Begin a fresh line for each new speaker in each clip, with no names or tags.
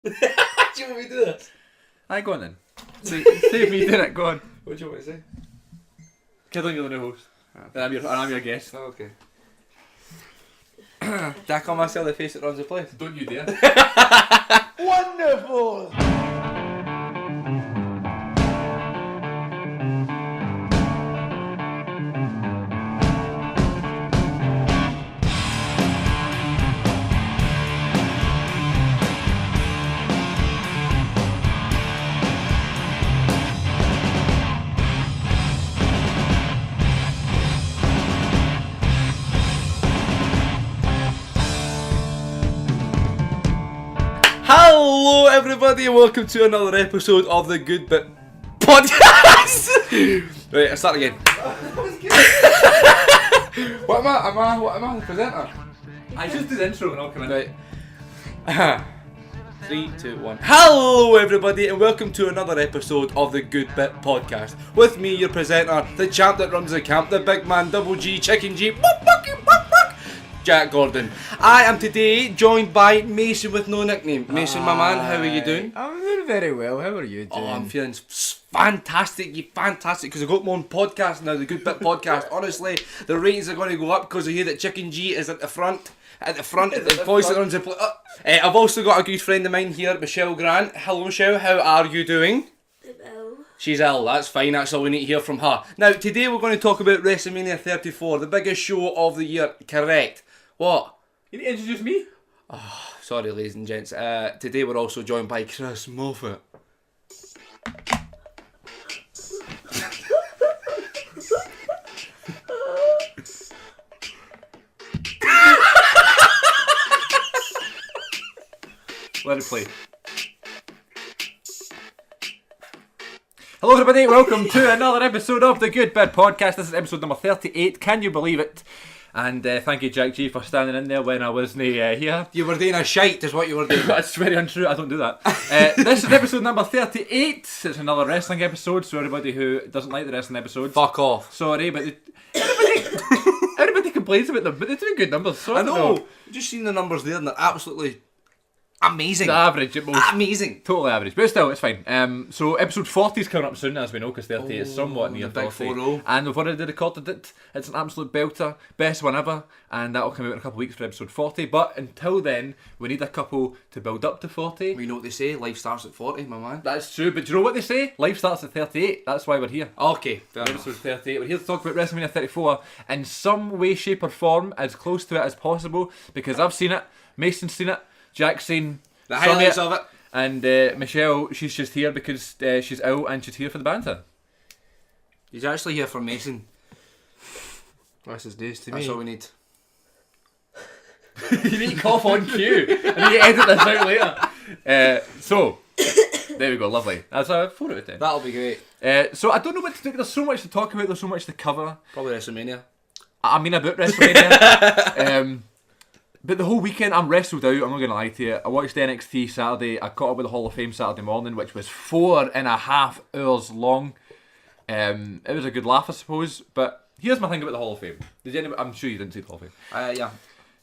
Do you want me to do this?
Aye, go on then. Save me doing it, go on.
What do you want me to say?
Kid on, you're the new host. And I'm your guest.
Oh, okay. Did I call myself the face that runs the place?
Don't you dare.
Wonderful! Hello everybody and welcome to another episode of the Good Bit Podcast! Right, I'll start again. What am I the presenter?
I just did the intro and I'll come in.
Right. 3, 2, 1. Hello everybody and welcome to another episode of the Good Bit Podcast. With me, your presenter, the champ that runs the camp, the big man, double G, chicken G, Jack Gordon. I am today joined by Mason with no nickname. Mason, my man, how are you doing?
I'm doing very well. How are you doing?
Oh, I'm feeling fantastic, because I've got my own podcast now, the Good Bit Podcast. Honestly, the ratings are going to go up because I hear that Chicken G is at the front, the voice that runs the place. I've also got a good friend of mine here, Michelle Grant. Hello Michelle, how are you doing?
I'm ill.
She's ill, that's fine, that's all we need to hear from her. Now, today we're going to talk about WrestleMania 34, the biggest show of the year, correct? What?
You need to introduce me?
Oh, sorry ladies and gents, today we're also joined by Chris Moffat.
Let it play. Hello everybody, welcome to another episode of the Good Bit Podcast. This is episode number 38, can you believe it? And thank you Jack G for standing in there when I wasn't here.
You were doing a shite is what you were doing.
That's very untrue, I don't do that. This is episode number 38, it's another wrestling episode, so everybody who doesn't like the wrestling episodes,
Fuck off.
sorry, but everybody complains about them, but they're doing good numbers, so
I know. You've just seen the numbers there and they're absolutely amazing.
The average at most.
Amazing.
Totally average, but still, it's fine. So episode 40 is coming up soon, as we know, because 38 is somewhat near
the big
40.
40.
And we've already recorded it. It's an absolute belter, best one ever, and that'll come out in a couple of weeks for episode 40. But until then, we need a couple to build up to 40.
We know what they say, life starts at 40, my man.
That's true, but do you know what they say? Life starts at 38. That's why we're here.
Okay, fair enough.
Episode 38. We're here to talk about WrestleMania 34 in some way, shape, or form, as close to it as possible, because I've seen it, Mason's seen it, Jack's seen
The highlights of it.
And Michelle, she's just here because she's ill and she's here for the banter.
He's actually here for Mason.
That's his news to
That's
me.
all we need.
You need to cough on cue and you edit this out later. So, there we go, lovely. That's a 4 out of 10.
That'll be great.
So I don't know what to do, there's so much to talk about, there's so much to cover.
Probably WrestleMania.
I mean about WrestleMania. But the whole weekend I'm wrestled out, I'm not going to lie to you. I watched NXT Saturday, I caught up with the Hall of Fame Saturday morning, which was 4.5 hours long. It was a good laugh, I suppose, but here's my thing about the Hall of Fame. I'm sure you didn't see the Hall of Fame.
Yeah.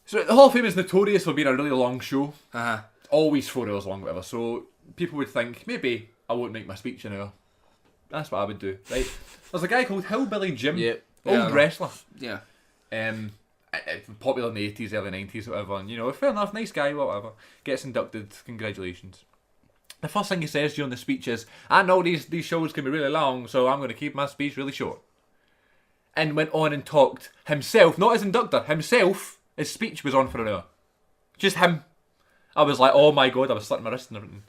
So the Hall of Fame is notorious for being a really long show.
Uh-huh.
Always 4 hours long, whatever. So people would think, maybe I won't make my speech an hour. That's what I would do, right? There's a guy called Hillbilly Jim,
Yep.
old
Yeah.
wrestler.
Yeah.
Popular in the 80s, early 90s, whatever, and you know, fair enough, nice guy, whatever, gets inducted, congratulations. The first thing he says during the speech is, I know these shows can be really long, so I'm going to keep my speech really short. And went on and talked himself, not his inductor, himself, his speech was on for an hour. Just him. I was like, oh my god, I was slitting my wrist and everything.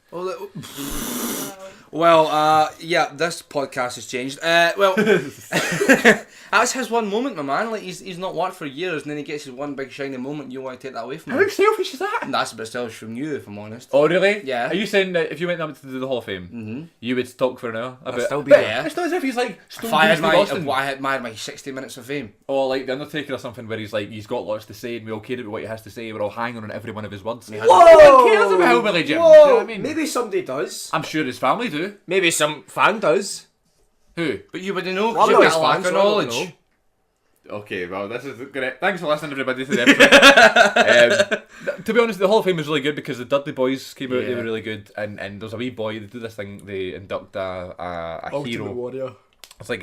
Well, yeah, this podcast has changed. That's his one moment, my man. Like he's not worked for years, and then he gets his one big shiny moment. And you want to take that away from him?
How selfish is that?
And that's a bit selfish from you, if I'm honest.
Oh really?
Yeah.
Are you saying that if you went up to do the Hall of Fame, you would talk for an hour?
I'd still be
But
there.
it's not as if he's like Stone
If I had
Cold
my,
Austin.
if I had my 60 minutes of fame.
Or like The Undertaker or something where he's like, he's got lots to say and we all care about what he has to say, we're all hanging on every one of his words.
He
No
has
one cares about Hillbilly Jim, do you know what I mean?
Maybe somebody does.
I'm sure his family do.
Maybe some fan does.
Who?
But you wouldn't know,
Well,
because
I'm
you've
not
got a lack
his
of
fan, so I don't
knowledge.
know.
Okay, well, this is great. Thanks for listening, everybody, to the episode. To be honest, the Hall of Fame was really good because the Dudley Boys came out. They were really good, and there's a wee boy. They do this thing. They induct a
Ultimate
hero.
Warrior.
It's like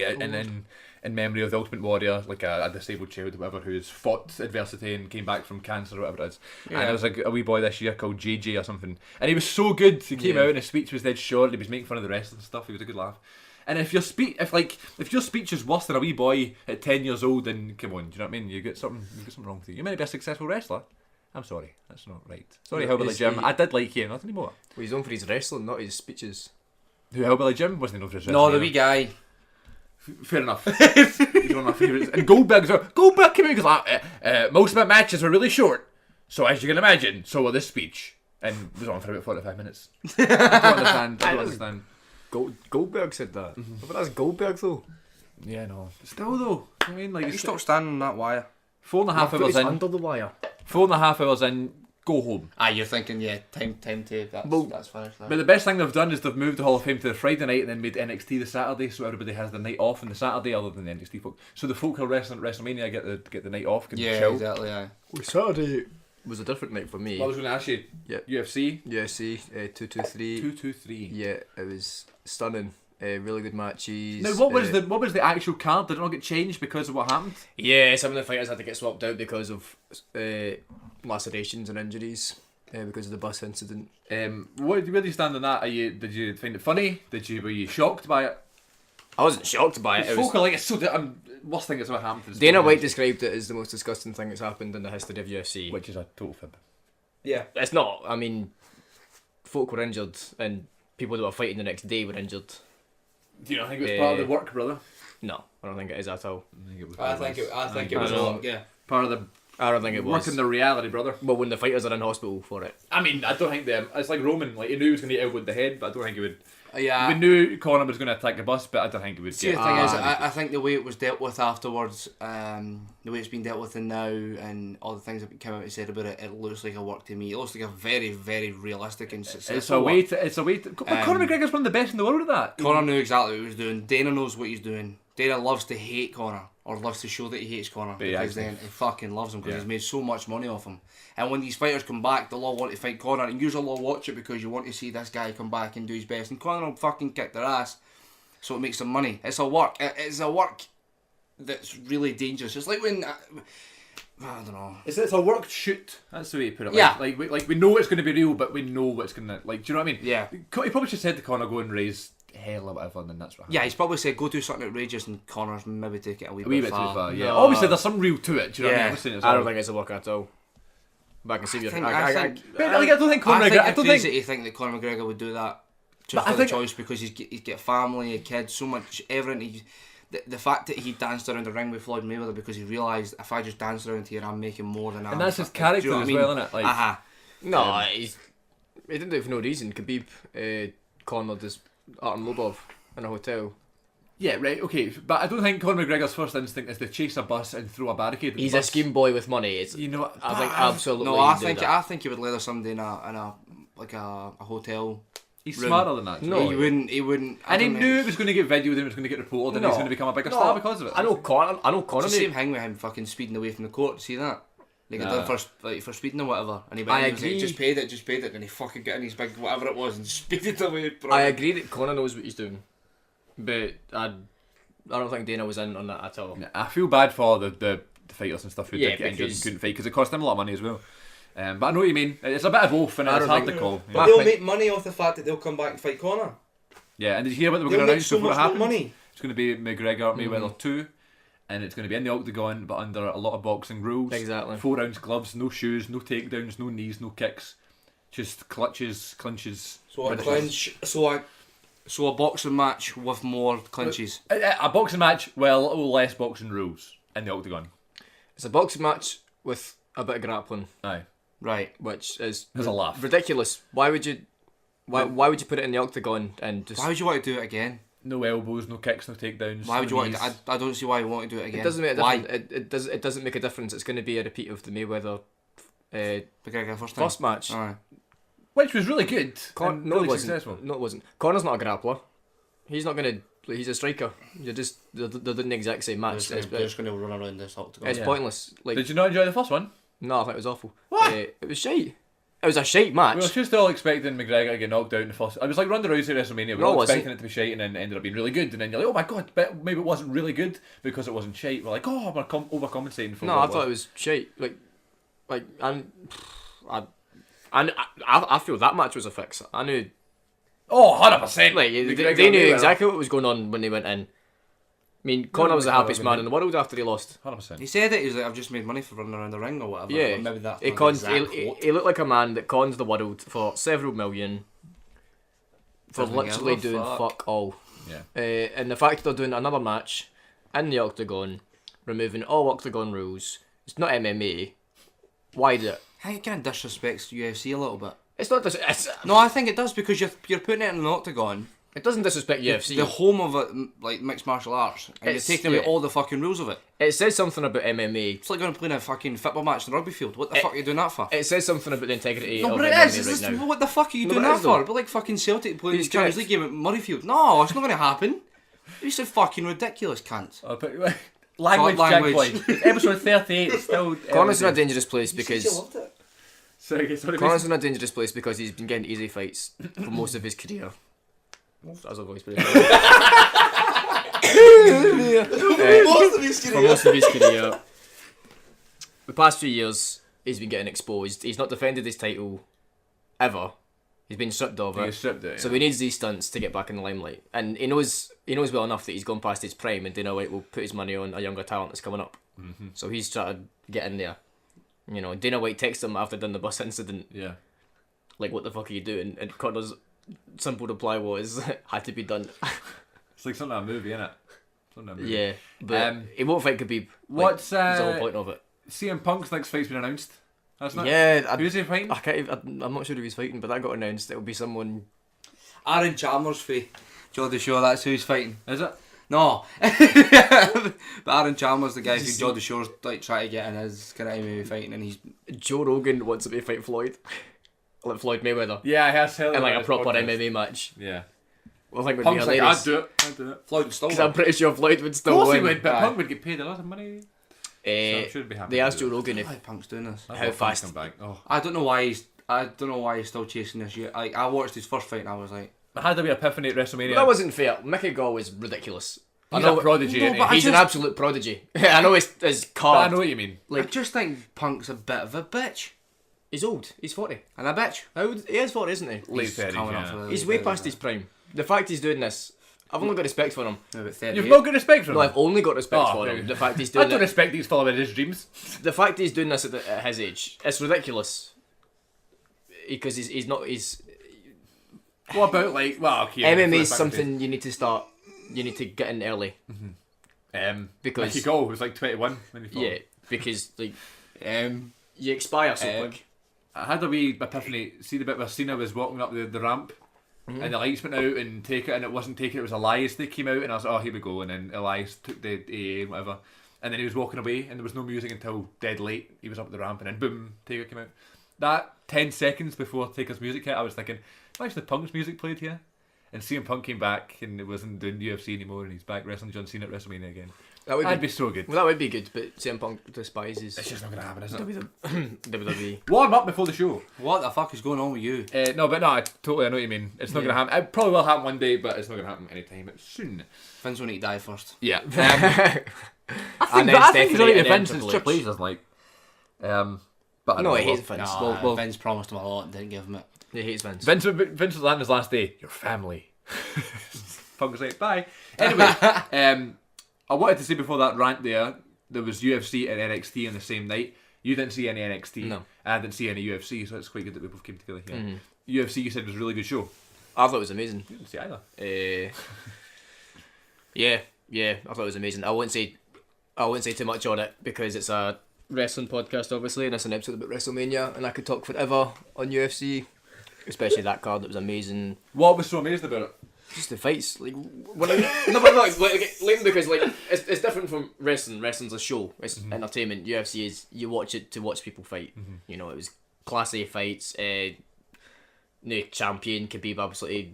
in memory of the Ultimate Warrior, like a disabled child, or whatever, who's fought adversity and came back from cancer or whatever it is. And there was a wee boy this year called JJ or something, and he was so good. He came out and his speech was dead short. He was making fun of the wrestling and stuff. He was a good laugh. And if your speech is worse than a wee boy at 10 years old, then come on, do you know what I mean? You get something wrong with you. You might be a successful wrestler. I'm sorry, that's not right. Sorry, Hillbilly Jim. I did like you, not anymore.
Well, he's known for his wrestling, not his speeches.
Who, Hillbilly Jim? Wasn't he known for his
No,
wrestling?
the wee guy.
Fair enough. He's one of my favourites. And Goldberg came out and goes like, most of my matches were really short, so as you can imagine, so will this speech. And was on for about 45 minutes. I don't understand.
Goldberg said that. But that's Goldberg though.
Yeah, no. Still though, I mean, like,
You stop standing on that wire.
4.5
I thought
hours
he's
in.
under the wire.
4.5 hours in. Go home.
You're thinking, time to. That's finished.
But the best thing they've done is they've moved the Hall of Fame to the Friday night and then made NXT the Saturday, so everybody has the night off on the Saturday, other than the NXT folk. So the folk who are wrestling at WrestleMania get the night off, can chill.
Exactly. Yeah.
Well, Saturday was a different night for me.
Well, I was going to ask you.
Yeah.
UFC.
UFC 223.
223.
Yeah, it was stunning. Really good matches.
Now, what was the actual card? Did it not get changed because of what happened?
Yeah, some of the fighters had to get swapped out because of lacerations and injuries because of the bus incident.
Where do you stand on that? Did you find it funny? Were you shocked by it?
I wasn't shocked by it. It was,
Folk are like, it's so. Worst thing that's ever happened. To
Dana White described it as the most disgusting thing that's happened in the history of UFC.
which is a total fib.
Yeah.
It's not. I mean, folk were injured and people that were fighting the next day were injured.
Do you not think it was part of the work, brother?
No, I don't think it is at all.
I think it was a lot. Yeah.
Part of the
I don't think it was.
work in the reality, brother.
Well, when the fighters are in hospital for it.
I mean, I don't think it's like Roman. Like, he knew he was going to get elbowed in the head, but I don't think he would.
Yeah.
We knew Conor was going to attack the bus, but I don't think he would.
See, the thing is, I think the way it was dealt with afterwards, the way it's been dealt with now, and all the things that came out and said about it, it looks like a work to me. It looks like a very, very realistic and successful
It's a way to. But Conor McGregor's one of the best in the world at that.
Conor knew exactly what he was doing. Dana knows what he's doing. Dana loves to hate Conor, or loves to show that he hates Conor, because then he fucking loves him because he's made so much money off him. And when these fighters come back, they'll all want to fight Conor, and usually they'll watch it because you want to see this guy come back and do his best. And Conor will fucking kick their ass, so it makes them money. It's a work. It's a work that's really dangerous. It's like when I don't know.
It's a work shoot. That's the way you put it.
Yeah.
Like we know it's going to be real, but we know what's going to, like. Do you know what I mean?
Yeah.
He probably should have said to Conor, go and raise hell or whatever, and then that's what happened.
Yeah, he's probably said go do something outrageous, and Conor's maybe take it a wee bit
too
far.
far. Yeah.
No.
Obviously, there's some real to it. Do you know what I mean? I'm not saying it's
I don't
all-
think it's a work at all. But I can see your.
But, like, I don't think Conor
I
McGregor. I
think
don't
it's
think.
crazy to think that Conor McGregor would do that just
But I
for the
think-
choice, because he's got family, a kid, so much everything. The fact that he danced around the ring with Floyd Mayweather because he realised, if I just dance around here, I'm making more than I.
And that's his
Do you
character
know what
as
I mean?
well, isn't it? Like,
No, he didn't do it for no reason. Khabib cornered this Artem Lobov in a hotel.
yeah, right, okay, but I don't think Conor McGregor's first instinct is to chase a bus and throw a barricade. at the
He's
bus.
a scheme boy with money. It's,
You know,
I think
but
absolutely.
No, I
do
think
that.
I think he would leather somebody in a hotel.
he's
room.
smarter than that.
No,
he wouldn't. He wouldn't. I
And he
don't
knew
know.
it was going to get videoed and it was going to get reported, and
No.
he's going to become a bigger
No,
star because of it.
I know Conor.
It's the
mate.
same thing with him fucking speeding away from the court. See that? Like he
Nah.
done for speeding or whatever, and he
I
was like,
agree.
just paid it, and he fucking got in his big whatever it was and speeded away. Bro.
I agree that Conor knows what he's doing, but I don't think Dana was in on that at all.
I feel bad for the fighters and stuff who
Yeah,
did get injured and
because-
couldn't fight because it cost them a lot of money as well. But I know what you mean. It's a bit of both, and
I
it's
don't
hard to
think-
call.
But
Yeah.
they'll make money off the fact that they'll come back and fight Conor.
Yeah, and did you hear what they were
They'll
going to
make
announce
so
before it
much more
happened?
money.
It's going to be McGregor Mayweather 2, and it's going to be in the octagon, but under a lot of boxing rules.
Exactly.
4-ounce gloves, no shoes, no takedowns, no knees, no kicks, just clutches, clinches.
So a
finishes.
clinch. So a boxing match with more clinches.
A boxing match, well, a little less boxing rules in the octagon.
It's a boxing match with a bit of grappling,
Aye,
Right.
which is
there's a laugh.
ridiculous. Why would you put it in the octagon and just?
Why would you want to do it again?
No elbows, no kicks, no takedowns.
Why would
no
you want
knees.
to? I don't see why you want to do it again.
It doesn't make a
Why?
difference. It doesn't make a difference. It's going to be a repeat of the Mayweather
McGregor first time.
first match.
Aye.
Which was really good. and
No,
really
it wasn't.
successful.
No, it wasn't. Connor's not a grappler. He's not going to Like, he's a striker. They're doing the exact same match.
They're just going to run around this octagon.
It's pointless. Like,
Did you not enjoy the first one?
no, I think it was awful.
What?
It was shite. It was a shite match.
We were just all expecting McGregor to get knocked out in the first. I was like Ronda Rousey at WrestleMania. We were all expecting it to be shite, and then it ended up being really good. And then you're like, oh my god, but maybe it wasn't really good because it wasn't shite. We're like, oh, I'm overcompensating for.
No, I thought it was shite. I feel that match was a fix. I knew.
Oh, 100%.
Like, they knew exactly what was going on when they went in. I mean, Conor was the happiest man in the world after he lost.
100%.
He said it. He was like, I've just made money for running around the ring or whatever.
Yeah,
Or maybe that's
he
not the
cons.
exact
He
quote.
looked like a man that cons the world for several million. For
Doesn't
literally
give a
doing
fuck.
fuck all.
Yeah.
And the fact they're doing another match in the octagon, removing all octagon rules. It's not MMA. Why do it?
I think it kind of disrespects UFC a little bit.
It's not.
No, I think it does because you're putting it in an octagon.
It doesn't disrespect UFC.
The home of it, like mixed martial arts, and
It's-
you're taking away
yeah.
all the fucking rules of it.
It says something about MMA.
It's like going to play in a fucking football match in a rugby field. What the fuck are you doing that for?
It says something about the integrity
No,
of
but it
MMA
is.
right
It's
now.
what the fuck are you
No,
doing
but it
that
is, though.
for? But like fucking Celtic playing the
He's
Champions
correct.
League game at Murrayfield. No, it's not going to happen. You said fucking ridiculous, cunt.
Oh, but, language,
Language.
Jack Boy. Episode 38 is still.
Connor's in a dangerous place because
it.
Sorry,
Connor's in a dangerous place because he's been getting easy fights for most of his career. That's a voice, but for most of his career, the past few years, he's been getting exposed. He's not defended his title ever. He's been stripped of it. So he needs these stunts to get back in the limelight, and he knows well enough that he's gone past his prime, and Dana White will put his money on a younger talent that's coming up.
Mm-hmm.
So he's trying to get in there. You know, Dana White texted him after done the bus incident,
Yeah.
like, "What the fuck are you doing?" And Connor's simple reply was, "Had to be done."
It's like something in a movie, innit? Something in a movie.
Yeah, but he won't fight Khabib.
What's
that's the whole point of it?
CM Punk's next fight's been announced? Hasn't it?
Yeah,
Who's he fighting?
I can't. I'm not sure who he's fighting, but that got announced. It'll be someone.
Aaron Chalmers for Geordie Shore, that's who he's fighting.
Is it?
No. But Aaron Chalmers, the guy who Geordie Shore's like trying to get in his kind of MMA fighting, and he's
Joe Rogan wants him to fight Floyd, like Floyd Mayweather,
Yeah, I have heard
in like a
about
proper
this podcast.
MMA match.
Yeah.
Well, I think would
Punk's
be
like,
hilarious.
I'd do it.
Floyd stole
Because I'm
it.
pretty sure Floyd would
Of
still
course
win.
he would, but
Aye.
Punk would get paid a lot of money. So I should be happy.
They
to
asked
do
Joe
it.
Rogan
Why
if
Punk's doing this?
I
how
love Punk
fast-
come back. Oh.
I don't know why he's still chasing this yet. Like, I watched his first fight and I was like,
I had to be epiphany at WrestleMania.
that wasn't fair. Mickey Gall was ridiculous.
He's a prodigy,
No,
isn't
but
he?
He's an
just-
absolute prodigy. I know his
But I
card.
know what you mean.
I just think Punk's a bit of a bitch.
He's old. He's 40.
And a bitch.
He is 40, isn't he?
Late
He's
30s,
coming up
yeah.
for the
He's
late
way
30s,
past his prime. The fact he's doing this, I've only got respect for him.
About 38.
You've not got respect for him.
No, I've only got respect
Oh,
for
okay.
him. The fact he's
I
doing
don't
it.
respect these following his dreams.
The fact he's doing this at his age, it's ridiculous. Because he's not.
What about like? Well, okay.
MMA
flip
is
back
something you need to start. You need to get in early. Because-
Mickey Gall was like 21 when he fought.
Yeah, because like
Um,
you expire so quick.
I had a wee epiphany. See the bit where Cena was walking up the ramp,
Mm-hmm.
and the lights went out and take it, and it wasn't taken. It was Elias that came out, and I was like, oh, here we go. And then Elias took the AA and whatever, and then he was walking away, and there was no music until dead late. He was up the ramp, and then boom, Taker came out. That 10 seconds before Taker's music hit, I was thinking, imagine the Punk's music played here. And CM Punk came back, and it wasn't doing UFC anymore, and he's back wrestling John Cena at WrestleMania again.
That would
That'd be so good.
well, that would be good, but CM Punk despises
It's just not gonna happen, is it?
WWE.
Warm up before the show.
what the fuck is going on with you?
No, but no, I totally know what you mean. It's not
Yeah.
gonna happen. It probably will happen one day, but it's not gonna happen anytime soon.
Vince will need to die first.
Yeah.
And
I
then
think he's
Stephanie
already
and then
Vince
Triple
Triple
H.
H doesn't like. But I
No,
don't
he
know.
hates Vince.
No,
Well,
Vince promised him a lot and didn't give him it.
he hates Vince.
Vince was on his last day. Your family. Punk was like, bye. Anyway, I wanted to say before that rant there was UFC and NXT on the same night. You didn't see any NXT.
No.
And I didn't see any UFC, so it's quite good that we both came together here.
Mm-hmm.
UFC, you said, was a really good show.
I thought it was amazing.
You didn't see either.
Yeah, I thought it was amazing. I wouldn't say too much on it because it's a wrestling podcast, obviously, and it's an episode about WrestleMania, and I could talk forever on UFC, especially that card that was amazing.
What was so amazing about it?
Just the fights, like because it's different from wrestling. Wrestling's a show. It's entertainment. UFC is you watch it to watch people fight. You know, it was classy fights. New champion Khabib absolutely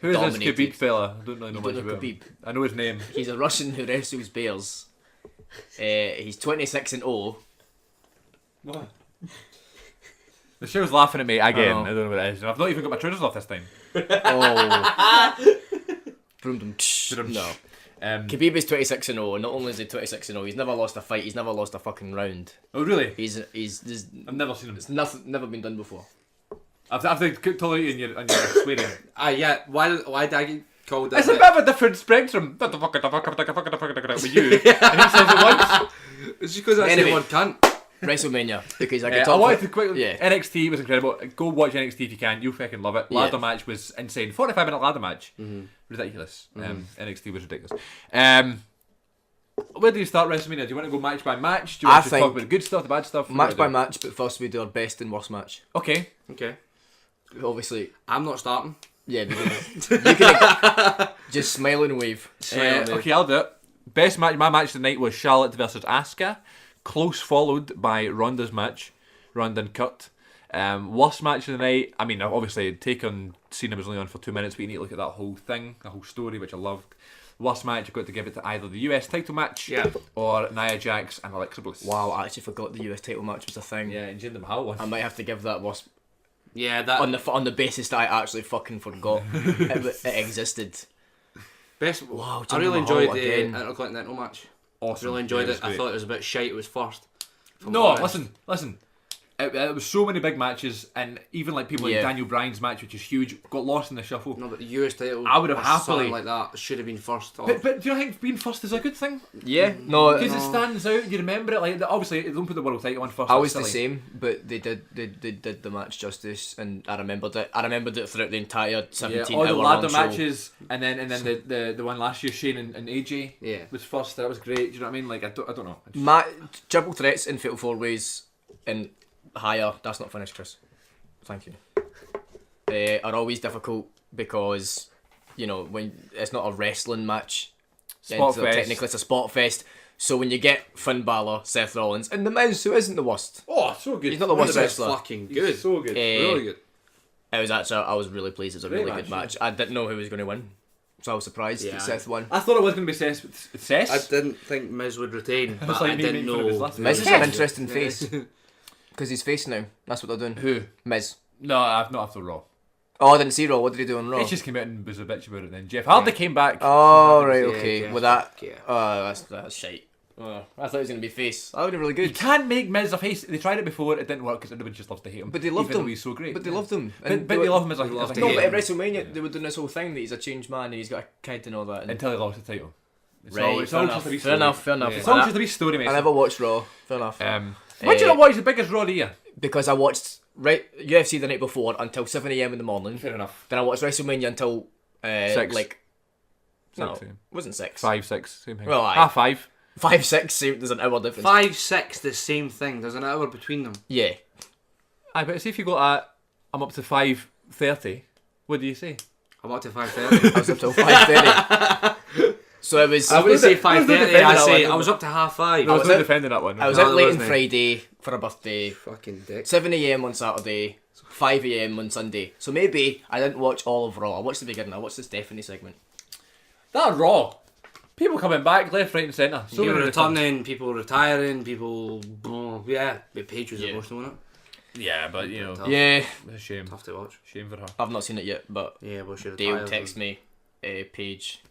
Who is this
dominated.
Khabib fella? I don't really know
You
much
don't know
about him.
Khabib?
I know his name.
He's a Russian who wrestles bears. He's 26-0.
What?
Michelle's laughing at me again.
Oh.
I don't know what it is. And I've not even got my trousers off this time.
Oh. No. Khabib is 26-0, and not only is he 26-0, he's never lost a fight. He's never lost a fucking round.
Oh really?
He's there's,
I've never seen him.
it's never been done before.
I've totally in your swearing.
Yeah. Why did I get called that?
It's a bit of a different spectrum. What the fuck with you? And he says it once.
It's just because I
Anyway.
say one cunt.
WrestleMania, because I
I
could talk.
wanted to quickly.
Yeah.
NXT was incredible. Go watch NXT if you can. You'll fucking love it.
Yeah.
Ladder match was insane. 45-minute ladder match. Ridiculous. NXT was ridiculous. Where do you start WrestleMania? Do you want to go match by match? Do you want to talk about the good stuff, the bad stuff?
Match by match, but first we do our best and worst match.
Okay.
Okay.
Obviously,
I'm not starting.
yeah. You can just smile and wave.
Okay, I'll do it. Best match. My match tonight was Charlotte versus Asuka. Close followed by Ronda's match. Ronda and Kurt. Worst match of the night. I mean, obviously, Take on Cena was only on for 2 minutes, but you need to look at that whole thing, the whole story, which I loved. Worst match, I've got to give it to either the US title match or Nia Jax and Alexa Bliss.
Wow, I actually forgot the US title match was a thing.
Yeah, and Jinder Mahal won.
I might have to give that worst
Yeah, that
on the basis that I actually fucking forgot it existed.
best.
Wow,
I really
Jinder
enjoyed
Mahal
the
again.
Intercontinental match.
Awesome.
Really enjoyed
Yeah,
it. I
great.
thought it was a bit shite. It was first.
No, listen. It was so many big matches, and even like people like
Yeah.
Daniel Bryan's match, which is huge, got lost in the shuffle.
No, but the US title.
I would have
or
happily-
something like that should have been first.
But do you think being first is a good thing?
Yeah, no,
Because it stands out. You remember it. Like obviously, they don't put the world title on first.
I
that's
was the
silly.
same, but they did the match justice, and I remembered it. I remembered it throughout the entire
Yeah,
17
all the
hour
ladder
long show.
matches, and then the one last year, Shane and AJ
Yeah.
was first. That was great. Do you know what I mean? Like I don't know.
Triple threats in fatal four ways and higher. That's not finished, Chris. Thank you. Are always difficult because when it's not a wrestling match.
Spot
so
fest.
technically, it's a spot fest. So when you get Finn Balor, Seth Rollins, and The Miz, who isn't the worst,
Oh, so good.
he's not the worst
It's
wrestler.
fucking good.
So good.
Really good.
It was actually, I was really pleased. It was a
Great
really
match,
good match. I didn't know who was going to win, so I was surprised
Yeah.
that Seth won.
I thought it was going to be Seth.
I didn't think Miz would retain, but
like
I
me
didn't
making fun of his
know.
last
Miz is
Yeah.
an interesting face because he's face now. That's what they're doing.
Who?
Miz.
No, I've not after Raw.
Oh, I didn't see Raw. What did he do on Raw?
He just came out and was a bitch about it. Then Jeff Hardy came back.
Oh right,
Yeah,
okay.
yeah,
With that,
yeah.
that's shite. Oh, I thought he was gonna be face. That would be really
You
good.
can't make Miz a face. They tried it before. It didn't work because everybody just loves to hate him.
But they loved
even
him.
though he's so great.
But they loved him.
But they love him as a
love to
No,
hate
but
him.
at WrestleMania they were doing this whole thing that he's a changed man and he's got a kid and all that. And
until he lost the title. It's
right,
all, it's
fair
all
enough.
just a wee
Fair
story.
enough. Fair enough.
It's all just a wee story, mate.
I never watched Raw. Fair enough.
Why did you not watch the biggest Raw of the year?
Because I watched UFC the night before until 7 a.m. in the morning.
Fair enough.
Then I watched WrestleMania until
6.
like no,
6, yeah.
it wasn't 6.
5, 6, same thing.
Well, aye.
5.
5, 6. Same, there's an hour difference.
5, 6, the same thing. There's an hour between them.
Yeah.
Aye, but see if you got at, I'm up to 5:30. What do you say?
I'm up to 5:30.
I was up till 5:30. So it was.
I wouldn't say
There's no
5:30.
defending
I
that
say
one.
I was up to 5:30.
No, I was
was
not
out-
defending that one.
I was
No,
out
there
late on
wasn't.
Friday for a birthday.
Fucking dick.
7 a.m. on Saturday. 5 a.m. on Sunday. So maybe I didn't watch all of Raw. I watched the beginning. I watched the Stephanie segment.
That Raw. People coming back left, right, and centre. So
People
many
returning, people retiring, people. Yeah, but Paige was
Yeah.
emotional, wasn't
Yeah, but you know,
Tough.
Yeah.
it's a shame.
it? Tough to watch.
Shame for her.
I've not seen it yet, but
Yeah, well, she
Dale
retired.
texted me. Paige.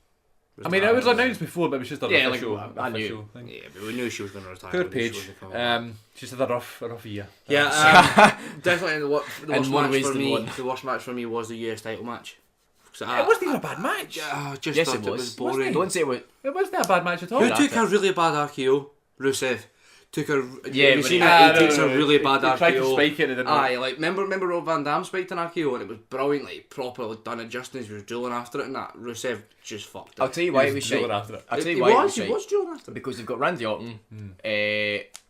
I mean, it was announced before, but it was just an
Yeah, like,
official,
I knew.
official thing.
Yeah, but we knew she was going to retire.
Poor
We knew she
Paige.
wasn't coming back.
She's had a rough year.
Yeah, definitely the
In
worst
more
match
ways
for
than
me.
one.
The worst match for me was the US title match.
It wasn't even a bad match.
I just
Yes,
thought
it
it
was.
was boring.
Don't say it was.
It wasn't a bad match at all.
Who took a really bad RKO? Rusev. Took a.
Yeah,
have you
but
seen
he-
it? He takes a really bad
He tried to
RKO.
spike it and it didn't work.
Aye, like remember Rob Van Dam spiked an RKO and it was brilliantly, properly done. And Justin was drilling after it, and that Rusev just fucked it.
I'll tell you why it was
drilling
shite.
after it.
I'll tell
He
you why it was
he
shite.
was drilling after it.
Because they've got Randy Orton,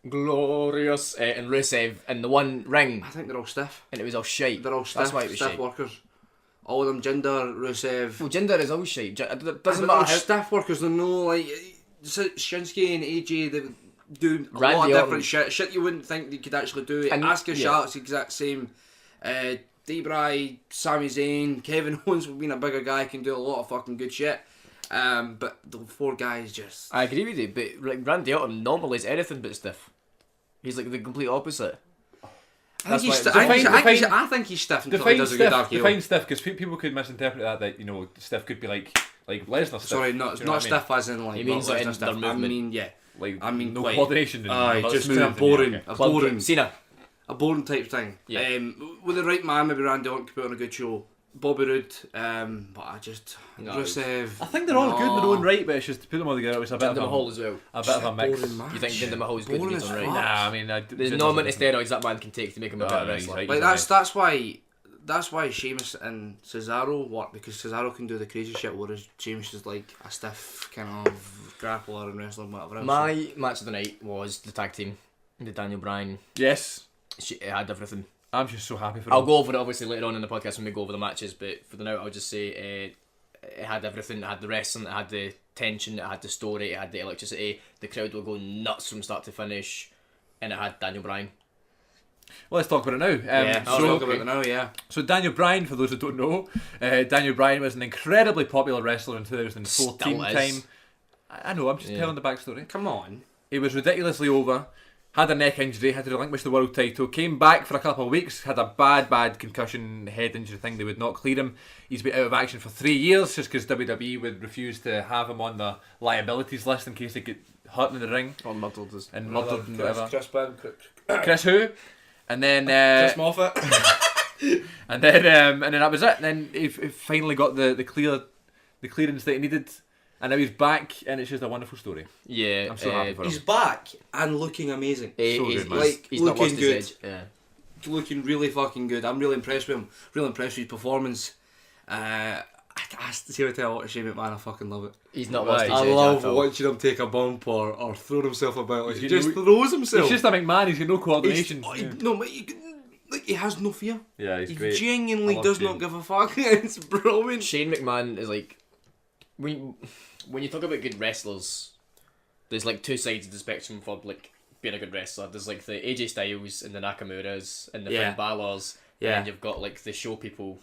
Glorious, and Rusev in the one ring,
I think they're all stiff.
and it was all shite.
They're all stiff.
That's why it was
stiff
shite.
workers. All of them, Jinder, Rusev.
Well, Jinder is always shite. It doesn't
But they're
matter
all
how.
stiff workers. They're no like Shinsuke and AJ. They do a lot
Randy
of different
Orton.
shit. Shit you wouldn't think they could actually do.
And-
Asuka
yeah.
Charlotte's the exact same. Debray, Sami Zayn, Kevin Owens being a bigger guy can do a lot of fucking good shit. But the 4 guys just...
I agree with you, but like Randy Orton normally is anything but stiff. He's like the complete opposite.
I think he's stiff until he does a good RKO.
Define stiff, because people could misinterpret that you know, stiff could be like Lesnar stiff.
Sorry, not stiff as in like...
He means like in
stiff.
their movement.
I mean, yeah.
Like,
I mean,
no
like,
coordination.
Just kind of boring. Boring.
Cena.
A boring type thing.
Yeah.
With the right man, maybe Randy Orton could put on a good show. Bobby Roode, but I just... Rusev...
I think they're all good in their own right, but it's just to put them all together, it's a bit
Jinder Mahal as well.
A bit of a mix.
You think Jinder Mahal's good in his own right?
Nah, I mean...
There's no amount of steroids that man can take to make him a better wrestler.
Right,
like, that's why Sheamus and Cesaro work, because Cesaro can do the crazy shit, whereas Sheamus is like a stiff kind of grappler and wrestler and whatever else.
My match of the night was the tag team, the Daniel Bryan.
Yes.
It had everything.
I'm just so happy for them.
I'll go over it obviously later on in the podcast when we go over the matches, but for the now I'll just say it had everything. It had the wrestling, it had the tension, it had the story, it had the electricity. The crowd will go nuts from start to finish, and it had Daniel Bryan.
Well, let's talk about it now.
Let's talk about it now, yeah.
So Daniel Bryan, for those who don't know, Daniel Bryan was an incredibly popular wrestler in 2014 time. I know, I'm just telling the backstory.
Come on.
He was ridiculously over, had a neck injury, had to relinquish the world title, came back for a couple of weeks, had a bad concussion head injury thing, they would not clear him. He's been out of action for 3 years just because WWE would refuse to have him on the liabilities list in case he get hurt in the ring.
Or muddled.
And muddled and whatever.
Chris
Chris who? And then
Chris Moffat.
and then that was it. And then he finally got the clearance that he needed, and now he's back, and it's just a wonderful story.
Yeah,
I'm so happy for him.
He's back and looking amazing.
He's
good, man.
Like,
he's not
looking
lost his
good.
edge. Yeah.
Looking really fucking good. I'm really impressed with him. Really impressed with his performance. I see tell what Shane McMahon, I fucking love it.
He's not lost his
I
edge.
love watching him take a bump or throw himself about. Like, he just throws himself.
He's just a McMahon. He's got no coordination.
No, but he has no fear.
Yeah, he's
he
great.
Genuinely does not give a fuck. It's brilliant.
Shane McMahon is like, when you talk about good wrestlers, there's like 2 sides of the spectrum for like being a good wrestler. There's like the AJ Styles and the Nakamuras and the Finn Balor's, and then you've got like the show people,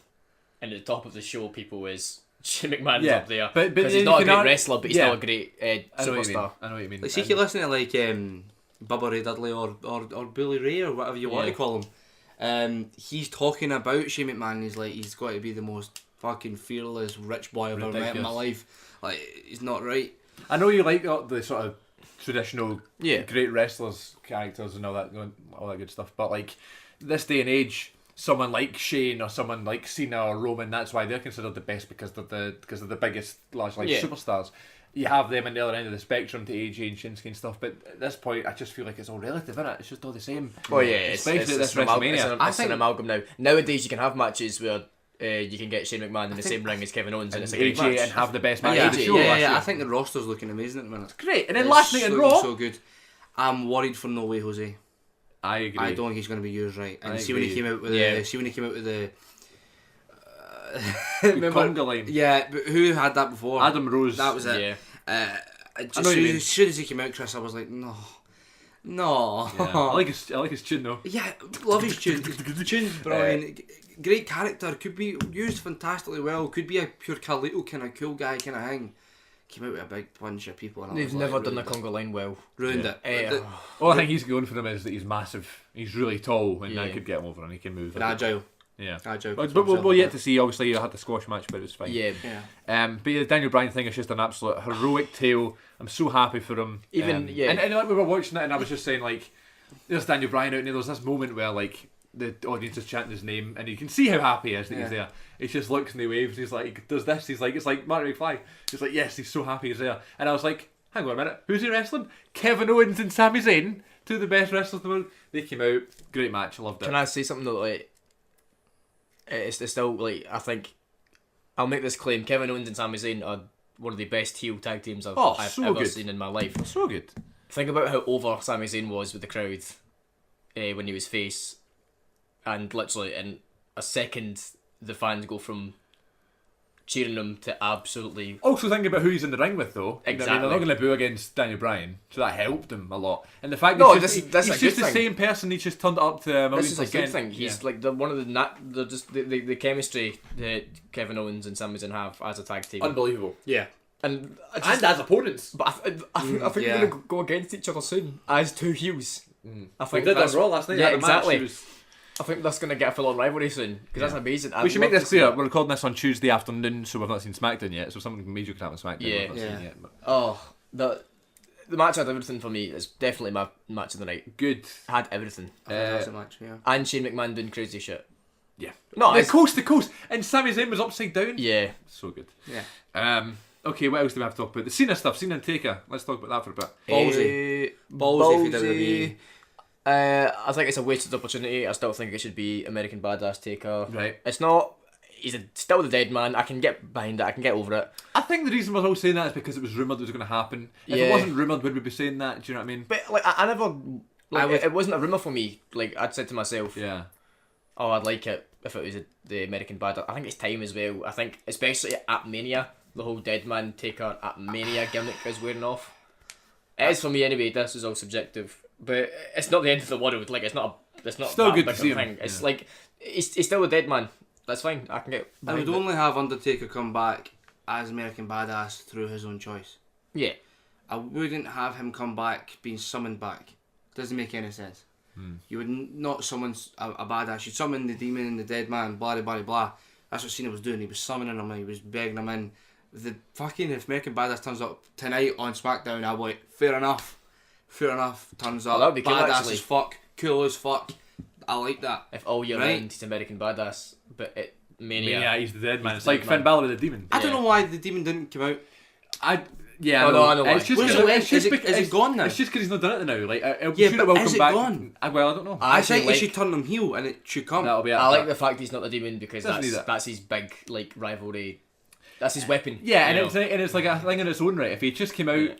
and at the top of the show people is Shane McMahon's up there,
but
because he's not a great wrestler, but he's still a great superstar.
I know what you mean.
Like, see if you listen to like Bubba Ray Dudley or Billy Ray or whatever you want to call him, he's talking about Shane McMahon. He's like, he's got to be the most fucking fearless rich boy I've ever met in my life. Like, he's not right.
I know you like the sort of traditional great wrestlers characters and all that good stuff, but like this day and age, someone like Shane or someone like Cena or Roman, that's why they're considered the best, because they're the biggest large superstars. You have them on the other end of the spectrum to AJ and Shinsuke and stuff, but at this point I just feel like it's all relative, isn't it? It's just all the same.
Oh yeah,
especially
it's
at this
an
WrestleMania.
It's an amalgam now. Nowadays you can have matches where you can get Shane McMahon in the same ring as Kevin Owens, and it's a great match.
And have the best match
Yeah,
of the show.
I think the roster's looking amazing at the minute.
It's great. And then last night in Raw,
so good. I'm worried for No Way Jose.
I agree.
I don't think he's going to be used right. And see when he came out with the
conga line.
Yeah, but who had that before?
Adam Rose.
That was it.
Yeah.
As soon as he came out, Chris, I was like, no.
Yeah. I like his tune though.
Yeah, love his tune. The tune's brilliant. Great character. Could be used fantastically well. Could be a pure Carlito kind of cool guy kind of thing. Came out with a big bunch of people. And
they've never done the conga line well.
Ruined it.
All I think he's going for him is that he's massive. He's really tall, and that could get him over, and he can move.
Agile.
Yeah.
Agile.
But we'll yet to see. Obviously, you had the squash match, but it was fine.
Yeah.
But the Daniel Bryan thing is just an absolute heroic tale. I'm so happy for him.
And
like we were watching it, and I was just saying, like, there's Daniel Bryan out, and there's this moment where like the audience is chanting his name, and you can see how happy he is that he's there. He just looks and he waves. He's like, he does this. He's like, it's like Marty McFly. He's like, yes, he's so happy he's there. And I was like, hang on a minute, who's he wrestling? Kevin Owens and Sami Zayn, 2 of the best wrestlers in the world. They came out, great match. I loved it.
Can I say something though? Like, it's still like, I think I'll make this claim: Kevin Owens and Sami Zayn are one of the best heel tag teams I've ever seen in my life.
So good.
Think about how over Sami Zayn was with the crowd when he was face, and literally in a second the fans go from cheering him to absolutely.
Also think about who he's in the ring with, though.
Exactly.
You know what I mean? They're not going to boo against Daniel Bryan, so that helped him a lot. And the fact
No,
that
this
he's
is
just
a good
the
thing.
same person, he just turned it up to a million
This is a good
%.
thing. He's like one of the chemistry that Kevin Owens and Sami Zayn have as a tag team.
Unbelievable.
Yeah.
And
And as opponents.
But I think
yeah.
they're going to go against each other soon as two heels. I
We
think
did
that's
on Raw last night.
Yeah,
had a match.
exactly.
It was-
I think that's going to get a full-on rivalry soon because that's amazing.
We should make this clear. We're recording this on Tuesday afternoon, so we've not seen SmackDown yet. So something major could happen on SmackDown.
Yeah.
We've not seen yet. But
Oh, the match had everything for me. It's definitely my match of the night.
good.
Had everything.
That's a match, yeah.
And Shane McMahon doing crazy shit.
Yeah.
No,
the
it's-
coast to coast, and Sami Zayn was upside down.
Yeah.
So good.
Yeah.
Okay, what else do we have to talk about? The Cena stuff, Cena and Taker. Let's talk about that for a bit.
Ballsy.
Uh,
Ballsy for WWE.
I think it's a wasted opportunity. I still think it should be American Badass Taker.
Right.
It's not. He's still the dead man. I can get behind it. I can get over it.
I think the reason we're all saying that is because it was rumoured it was going to happen. If
Yeah.
it wasn't rumoured, would we be saying that? Do you know what I mean?
But like, I never. Like, it wasn't a rumor for me. Like I'd said to myself,
Yeah.
oh, I'd like it if it was the American Badass. I think it's time as well. I think especially at Mania, the whole dead man Taker at Mania gimmick is wearing off. It is for me anyway. This is all subjective, but it's not the end of the world. Like it's not
Still
that
good to
big
see
of a
him,
thing. It's
yeah.
like he's still a dead man. That's fine. I can get.
I
behind
would
it.
only have Undertaker come back as American Badass through his own choice.
Yeah.
I wouldn't have him come back being summoned back. Doesn't make any sense. You would not summon a badass. You'd summon the demon and the dead man, blah, blah, blah. That's what Cena was doing. He was summoning him and he was begging him in. The fucking if American Badass turns up tonight on SmackDown, I'll be like, fair enough. Fair enough. Turns up.
Well, that'd be cool,
badass
actually.
as fuck. Cool as fuck. I like that.
If all year
Right.
round he's American Badass, but at Mania.
Yeah, he's the dead man.
He's
It's
the
like
dead
Finn
man.
Balor with the demon.
I don't know why the demon didn't come out.
Yeah,
Oh, no, I know why.
It's just
Where's
because
it-
it's just
is it-
because
is it gone now?
It's just because he's not done it now. Like, I'm
Yeah,
sure
but
it will
is
come
it
back.
gone?
Well, I don't know.
I
I
actually
think
like-
they should turn him heel and it should come.
That'll be it.
I like the fact he's not the demon because
Doesn't need
that's
it.
that's his big like rivalry. That's his weapon.
Yeah,
you
and
know?
it's like a thing in its own right. If he just came out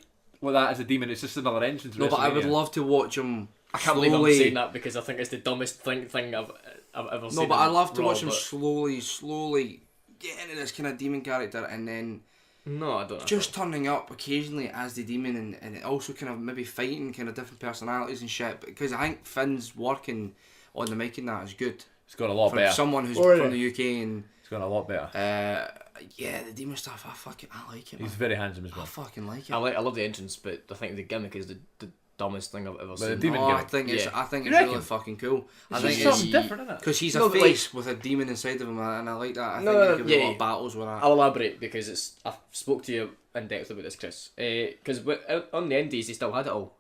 with that as a demon, it's just another entrance.
No, but I would love to watch him.
I can't believe I'm saying that because I think it's the dumbest thing I've ever seen.
No, but I love to
Raw,
watch him
but-
slowly get into this kind of demon character and then
No, I don't.
just turning up occasionally as the demon and also kind of maybe fighting kind of different personalities and shit. Because I think Finn's working on the mic and that is good.
It's got a lot
For
better.
someone who's
Oh,
from
yeah.
the UK and
It's got a lot better.
yeah, the demon stuff, I like it, man.
He's very handsome as
I
well.
fucking like it.
I love the entrance, but I think the gimmick is the dumbest thing I've ever
the
seen.
demon
No, I
gimmick.
think it's
Yeah.
I think
You
it's really
reckon?
fucking cool. I
It's
think
just
it's
something different, isn't it?
because he's
No,
a
but,
face with a demon inside of him, and I like that. I
No,
think there could be a
yeah.
lot of battles with that.
I'll elaborate because it's. I spoke to you in depth about this, Chris. Because on the Indies, he still had it all,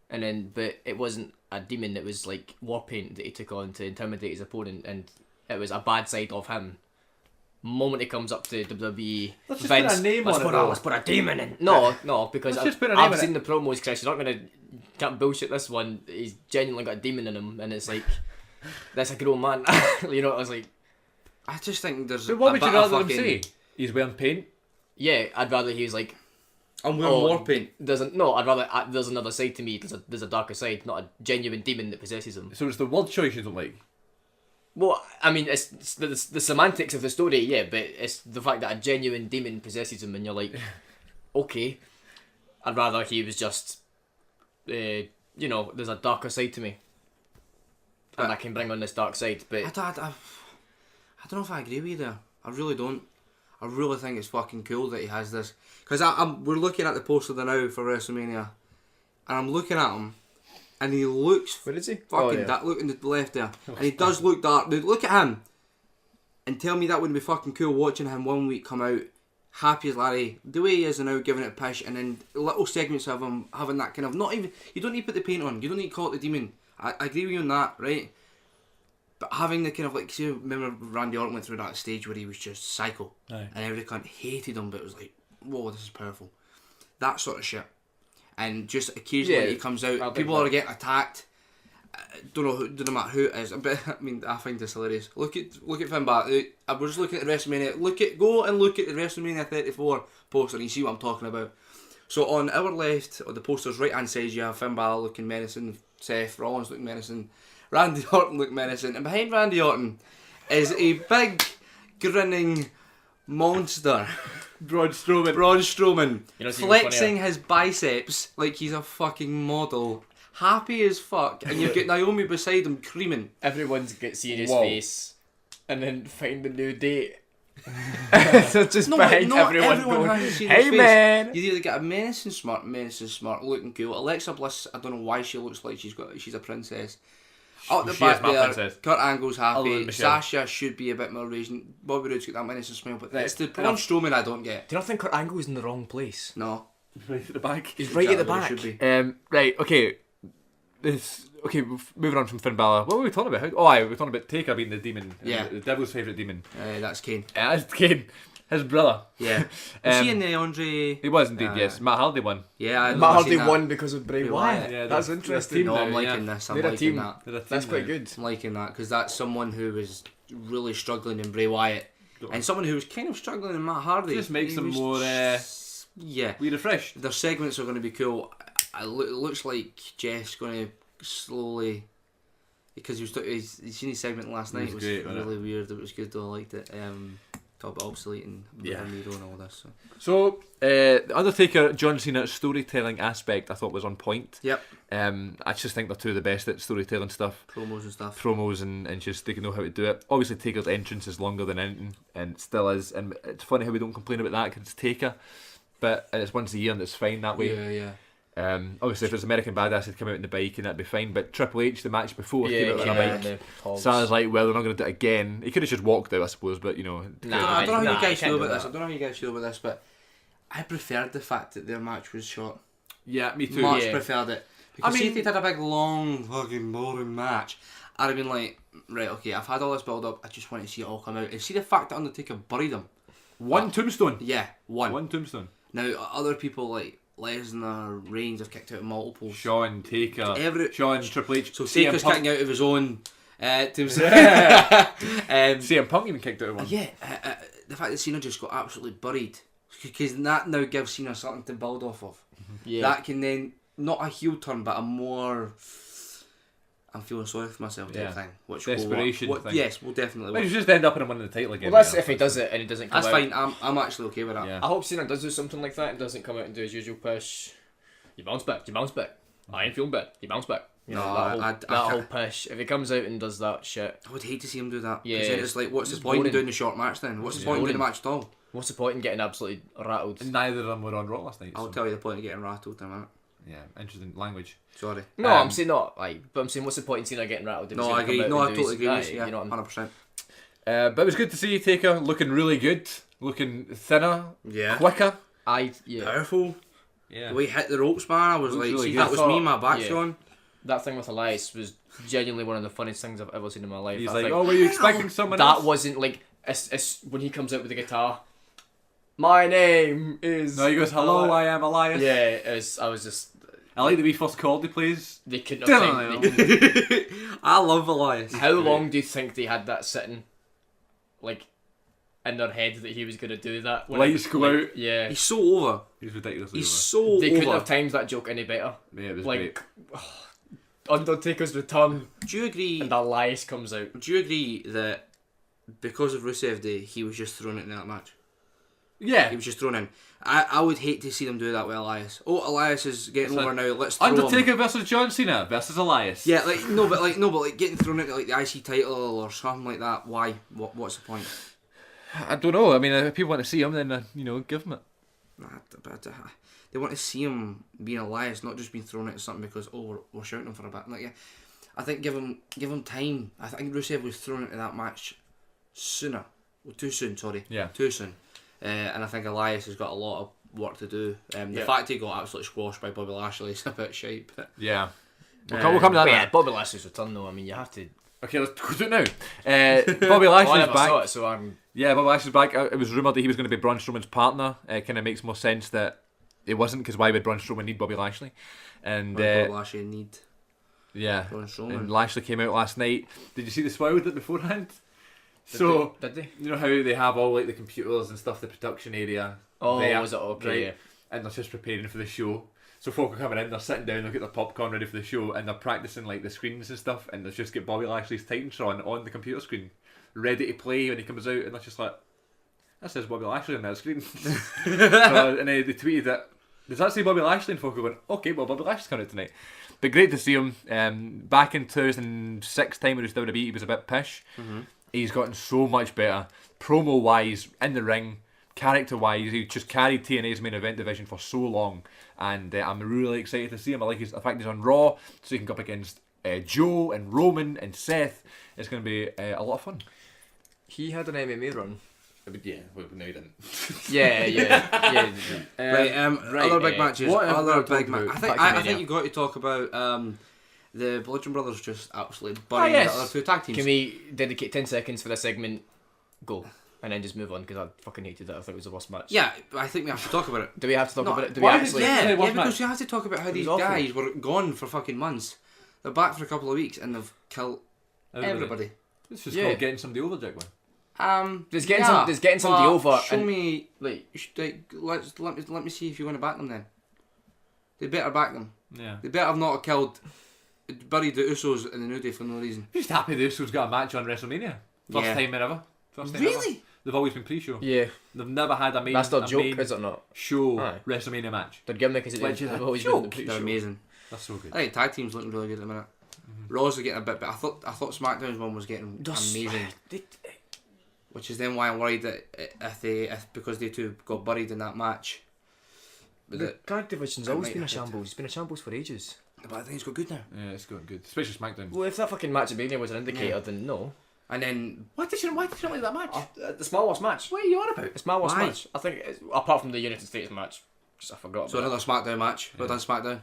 and then but it wasn't a demon. It was like war paint that he took on to intimidate his opponent, and it was a bad side of him. Moment he comes up to WWE,
Let's just put a name on it, though.
let's put a demon in. No, because
Let's just put a name
I've
on
seen
it.
the promos, Chris. You're not can't bullshit this one. He's genuinely got a demon in him, and it's like that's a grown man. You know, I was like,
I just think there's.
But what
a
would you
bit of
rather him
fucking-
say? He's wearing paint.
yeah, I'd rather he was like.
I'm wearing war paint.
I'd rather there's another side to me. There's a darker side, not a genuine demon that possesses him.
So it's the word choice you don't like.
Well, I mean, it's the semantics of the story, yeah, but it's the fact that a genuine demon possesses him, and you're like, okay, I'd rather he was just, you know, there's a darker side to me, and I can bring on this dark side. But
I don't know if I agree with you there. I really don't. I really think it's fucking cool that he has this. Because we're looking at the poster there now for WrestleMania, and I'm looking at him, and he looks
where is he?
fucking that look in the left there, and he does look dark. Dude, look at him, and tell me that wouldn't be fucking cool watching him one week come out happy as Larry, the way he is now, giving it a push, and then little segments of him having that kind of not even. You don't need to put the paint on. You don't need to call it the demon. I agree with you on that, right? But having the kind of like, see, remember Randy Orton went through that stage where he was just psycho,
Aye.
and every cunt hated him, but it was like, whoa, this is powerful, that sort of shit. And just occasionally
Yeah,
he comes
I'll
out,
think
people
that.
are getting attacked. Don't matter who it is, but I mean, I find this hilarious. Look at Finn Balor. I was just looking at the WrestleMania. Go and look at the WrestleMania 34 poster, and you see what I'm talking about. So on our left, on the poster's right hand side, you have Finn Balor looking menacing, Seth Rollins looking menacing, Randy Orton looking menacing, and behind Randy Orton is a big, grinning, monster.
Braun Strowman.
Braun Strowman.
You know, it's even
Flexing his biceps like he's a fucking model. Happy as fuck. And you've got Naomi beside him creaming.
Everyone's got serious
Whoa.
face. And then find a new date.
So just
No,
behind
but not
everyone
everyone
going,
has a serious
hey
face.
man.
You either get a menacing smart, looking cool. Alexa Bliss, I don't know why she looks like she's a princess. Out the
She
back
is my
there,
princess.
Kurt Angle's
Other
happy.
than Michelle.
Sasha should be a bit more raging. Bobby Roode's got that menacing smile, but it's the Braun
enough.
Strowman I don't get.
Do you not think Kurt Angle's in the wrong place?
No.
Right at the back.
He's right at the
Exactly
back.
where he should be.
Right, okay. Moving on from Finn Balor. What were we talking about? We were talking about Taker being the demon.
Yeah.
The devil's favourite demon.
That's Kane.
That's Kane. His brother.
Yeah. Was he
Um,
in the Andre?
He was indeed, yes. Matt Hardy won.
Yeah, I
Matt Hardy
seen that.
won because of Bray
Bray
Wyatt.
Wyatt.
Yeah,
That's
they're
interesting.
team
No, I'm
now,
liking
yeah.
this. I'm
They're a
liking
team.
that.
They're a team
That's quite
now.
good.
I'm liking that because that's someone who was really struggling in Bray Wyatt and someone who was kind of struggling in Matt Hardy.
Just makes
He
them
was
more
yeah.
we refreshed.
Their segments are going to be cool. It looks like Jeff's going to slowly, because he's seen his segment last night. It was
great, wasn't
really weird. It was good though. I liked it. Talk about obsolete and Miro and all this.
So, the Undertaker, John Cena storytelling aspect I thought was on point.
Yep.
I just think they're two of the best at storytelling stuff.
Promos and stuff.
Promos and just they can know how to do it. Obviously Taker's entrance is longer than anything and it still is, and it's funny how we don't complain about that because it's Taker, but it's once a year and it's fine that way.
Yeah, yeah.
Obviously if it's American Badass he'd come out in the bike and that'd be fine, but Triple H the match before
Yeah,
came out on a bike. So I was like, well, they're not going to do it again. He could have just walked out, I suppose, but you know.
I don't know how you guys
can't
feel
do
about this.
that.
I don't know how you guys feel about this, but I preferred the fact that their match was short.
Yeah, me too.
Much
Yeah.
preferred it. Because
I
see
mean-
if they had a big, long, fucking boring match, I'd have been like, right, okay, I've had all this build up, I just want to see it all come out. And see the fact that Undertaker buried him.
One tombstone.
Yeah, one.
One tombstone.
Now, other people like Lesnar, Reigns have kicked out multiple.
Fawn, Taker, Shawn, Triple H.
So
CM
Taker's
Punk.
kicking out of his own teams.
CM Punk even kicked out of one.
Yeah, the fact that Cena just got absolutely buried, because that now gives Cena something to build off of.
Yeah.
That can then, not a heel turn, but a more, I'm feeling sorry for myself type
Yeah.
thing. Which
Desperation
will work.
thing.
Yes, will definitely
Maybe
work.
just end up in him winning the title again.
Well, that's
yeah.
if he does it and he doesn't come
That's
out.
fine, I'm actually okay with that.
Yeah.
I hope Cena does do something like that and doesn't come out and do his usual push. You bounce back, you bounce back. I ain't feeling bad, you bounce back. You know,
No,
that whole,
I
that
can't-
whole push. If he comes out and does that shit,
I would hate to see him do that.
Yeah,
Because then it's like, what's the
it's
point in
boring.
doing the short match then? What's the point in doing the
boring.
match at all?
what's the point in getting absolutely rattled?
And neither of them were on Raw last night.
I'll
so.
tell you the point of getting rattled in a minute.
Yeah, interesting language.
Sorry.
No,
Um,
I'm saying not like, but I'm saying what's the point in Cena getting rattled? If
No,
he's
I
gonna come
agree.
out
No,
and
I
do
totally
his-
agree with
aye,
you. Yeah,
you know what I'm
100%.
But it was good to see Taker looking really good, looking thinner,
Yeah.
quicker.
Yeah.
Powerful.
Yeah.
The way he hit the ropes, man, I was
Looks
like,
really
see,
good.
that was
I
me,
thought-
my back's
yeah.
showing.
That thing with Elias was genuinely one of the funniest things I've ever seen in my life.
He's
I
like,
think
oh, were you expecting someone
that
else?
wasn't like it's when he comes out with the guitar. My name is.
No, he goes, hello, I am Elias.
Yeah, I was just.
I like the wee first call he plays.
They couldn't have.
Damn.
They couldn't,
I love Elias.
how long do you think they had that sitting, like, in their head that he was gonna do that? when
Lights go
like,
out.
Yeah.
He's so over.
He's ridiculously
He's
over.
so
They couldn't
over.
have timed that joke any better.
Yeah, it was
Like,
great.
Undertaker's return
Do you agree?
and Elias comes out.
Do you agree that because of Rusev Day, he was just thrown in that match?
Yeah.
He was just thrown in. I would hate to see them do that with Elias. Oh, Elias is getting
It's
over
like,
now. Let's throw him.
Undertaker versus John Cena versus Elias.
Yeah, like no, but getting thrown into like the IC title or something like that. Why? What's the point?
I don't know. I mean, if people want to see him, then give them it.
Nah, but they want to see him being Elias, not just being thrown into something because we're shouting him for a bit. Like, yeah, I think give him time. I think Rusev was thrown into that match sooner. Well, too soon. Sorry.
Yeah.
Too soon. And I think Elias has got a lot of work to do. The
Yeah.
fact he got absolutely squashed by Bobby Lashley is a bit shite. But
Yeah. We'll come to that.
But
now.
yeah, Bobby Lashley's return though. I mean, you have to.
Okay, let's go to it now. Bobby
Well, I
Lashley's
never
back.
saw it, so I'm.
Yeah, Bobby Lashley's back. It was rumoured that he was going to be Braun Strowman's partner. It kind of makes more sense that it wasn't, because why would Braun Strowman need Bobby Lashley? And
Bobby Lashley need
yeah,
Braun Strowman.
and Lashley came out last night. Did you see the spoil with it beforehand? So
Did they?
you know how they have all like the computers and stuff, the production area.
Oh,
there,
was it okay?
right?
Yeah.
And they're just preparing for the show. So folk are coming in, they're sitting down, they've got their popcorn ready for the show, and they're practicing like the screens and stuff, and they've just got Bobby Lashley's Titantron on the computer screen, ready to play when he comes out, and they're just like, That says Bobby Lashley on that screen. And they tweeted it. Does that say Bobby Lashley? And folk are going, okay, well, Bobby Lashley's coming out tonight. But great to see him. Back in 2006 time when he was WWE, he was a bit pish.
Mm-hmm.
He's gotten so much better. Promo-wise, in the ring, character-wise, he just carried TNA's main event division for so long. And I'm really excited to see him. I like the fact he's on Raw, so he can go up against Joe and Roman and Seth. It's going to be a lot of fun.
He had an MMA run.
Yeah, well, no, he didn't.
Yeah.
Other big matches. Other big matches. I think
Mania.
you got to talk about the Bludgeon Brothers just absolutely burying the other two tag teams.
Can we dedicate 10 seconds for this segment? Go. And then just move on, because I fucking hated it. I think it was the worst match.
Yeah, but I think we have to talk about it.
Do we have to talk about it? Do we
why
actually?
Yeah,
worst
because
match?
you have to talk about how these
awful.
guys were gone for fucking months. They're back for a couple of weeks and they've killed everybody.
It's just
Yeah.
called getting somebody over, Jack.
There's getting somebody
but
over.
Show
and
me, let me see if you're going to back them then. They better back them.
Yeah.
They better have not killed, buried the Usos in the New Day for no reason.
I'm just happy the Usos got a match on WrestleMania. First
Yeah.
time ever. First time
Really?
ever. They've always been pre-show.
Yeah,
They've never had a main,
that's not
a
a joke,
main
is it not?
show
Aye.
WrestleMania match.
They're gimmicks, is it?
Which is
They've
a
always
joke.
been the
They're
pre-show.
amazing.
That's so good.
I think tag team's looking really good at the minute. Raws are getting a bit, but I thought SmackDown's one was getting amazing. Which is then why I'm worried that if because they two got buried in that match.
The tag division's
It
always
might
been a
have to.
shambles. It's been a shambles for ages.
But I think it's got good now.
Yeah, it's going good. Especially SmackDown.
Well, if that fucking match at Mania was an indicator, then no.
And then
Why did you not like that match?
The smallest match.
What are you on about?
The smallest
Why?
match. I think, apart from the United States match, 'cause I forgot.
so
about
another SmackDown match. Well done SmackDown.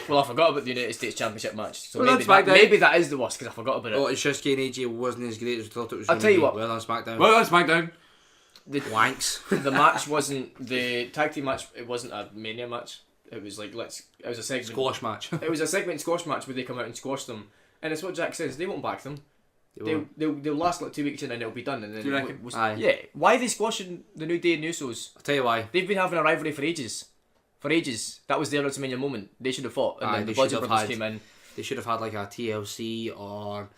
Well, I forgot about the United States Championship match. So
Well,
maybe
that's SmackDown.
maybe that is the worst, because I forgot about it.
Oh, and Shinsuke and AJ wasn't as great as we thought it was.
I'll
gonna
tell you
be.
what.
Well done SmackDown.
Well, that's SmackDown.
The
Wanks.
the match wasn't the tag team match. It wasn't a Mania match. It was like it was a segment.
Squash match.
It was a segment squash match where they come out and squash them, and it's what Jack says. They won't back them. They'll last like 2 weeks and then it'll be done. And then
Do you reckon?
Aye.
yeah. Why are they squashing the New Day and Usos?
I'll tell you why.
They've been having a rivalry for ages. For ages. That was their WrestleMania moment. They should have fought, and
Aye,
then the
they
Bludgeon
should have
Brothers
had-
came in.
They should have had like a TLC or.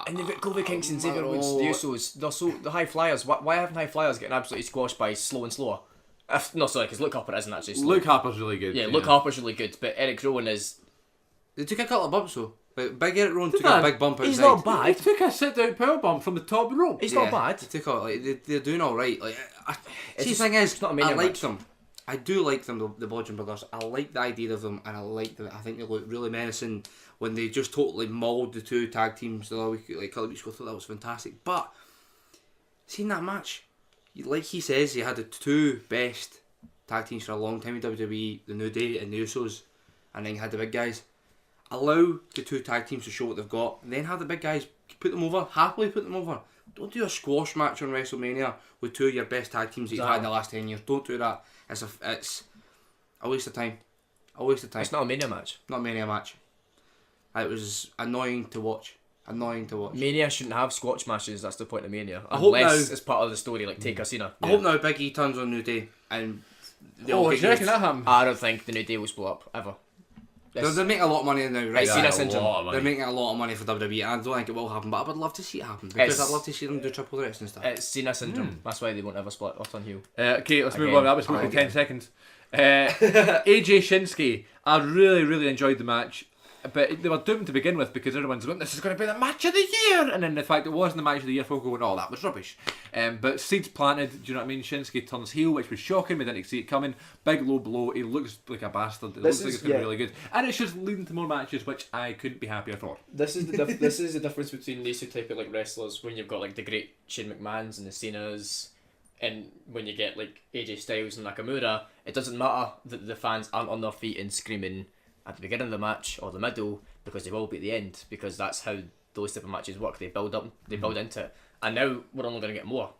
And they've got Kofi Kingston, Xavier Woods, the Usos. They're the high flyers. Why haven't high flyers getting absolutely squashed by slow and slower? No, sorry, because Luke Harper isn't actually slow.
Luke Harper's really good.
Yeah, Luke Harper's really good, but Eric Rowan is.
They took a couple of bumps though. Like, Big Eric Rowan took
that?
a big bump outside.
He's not
He
bad.
took a sit-down powerbomb from the top rope.
He's not bad.
They took out like they're doing all right. Like, see, the
just-
thing is,
it's not a
I
Mania
like
match.
them. I do like them, the Bludgeon Brothers. I like the idea of them, and I like them. I think they look really menacing when they just totally mauled the two tag teams the other week, like a couple of weeks ago. I thought that was fantastic. But seeing that match, like he says, he had the two best tag teams for a long time in WWE, the New Day and the Usos, and then you had the big guys. Allow the two tag teams to show what they've got, and then have the big guys put them over, happily put them over. Don't do a squash match on WrestleMania with two of your best tag teams that you've had in the last 10 years. Don't do that. It's a waste of time. A waste of time.
It's not a Mania match.
Not many a match. It was annoying to watch. Annoying to watch.
Mania shouldn't have squash matches. That's the point of Mania.
I hope
Unless
now-
it's part of the story, like Taker Cena.
I hope now Big E turns on New Day and they all
Oh, do
get
you reckon
used.
that happened?
I don't think the New Day will split up ever.
They're making a lot of money now, right?
It's Cena syndrome.
They're making a lot of money for WWE, and I don't think it will happen, but I would love to see it happen because
It's-
I'd love to see them do triple threats and stuff.
It's Cena syndrome. That's why they won't ever split up on heel.
Okay, let's move
Again.
on. That was supposed to be 10 seconds. AJ Shinsuke. I really enjoyed the match. But they were doomed to begin with because everyone's going, this is going to be the match of the year. And then the fact it wasn't the match of the year, folk going, oh, that was rubbish. But seeds planted, do you know what I mean? Shinsuke turns heel, which was shocking. We didn't see it coming. Big low blow. He looks like a bastard. It looks like it's going to be really good. And it's just leading to more matches, which I couldn't be happier for.
This is the this is the difference between these two type of like wrestlers. When you've got like the great Shane McMahons and the Cenas, and when you get like AJ Styles and Nakamura, it doesn't matter that the fans aren't on their feet and screaming at the beginning of the match or the middle, because they will be at the end, because that's how those type of matches work. They build up, they build into it, and now we're only going to get more.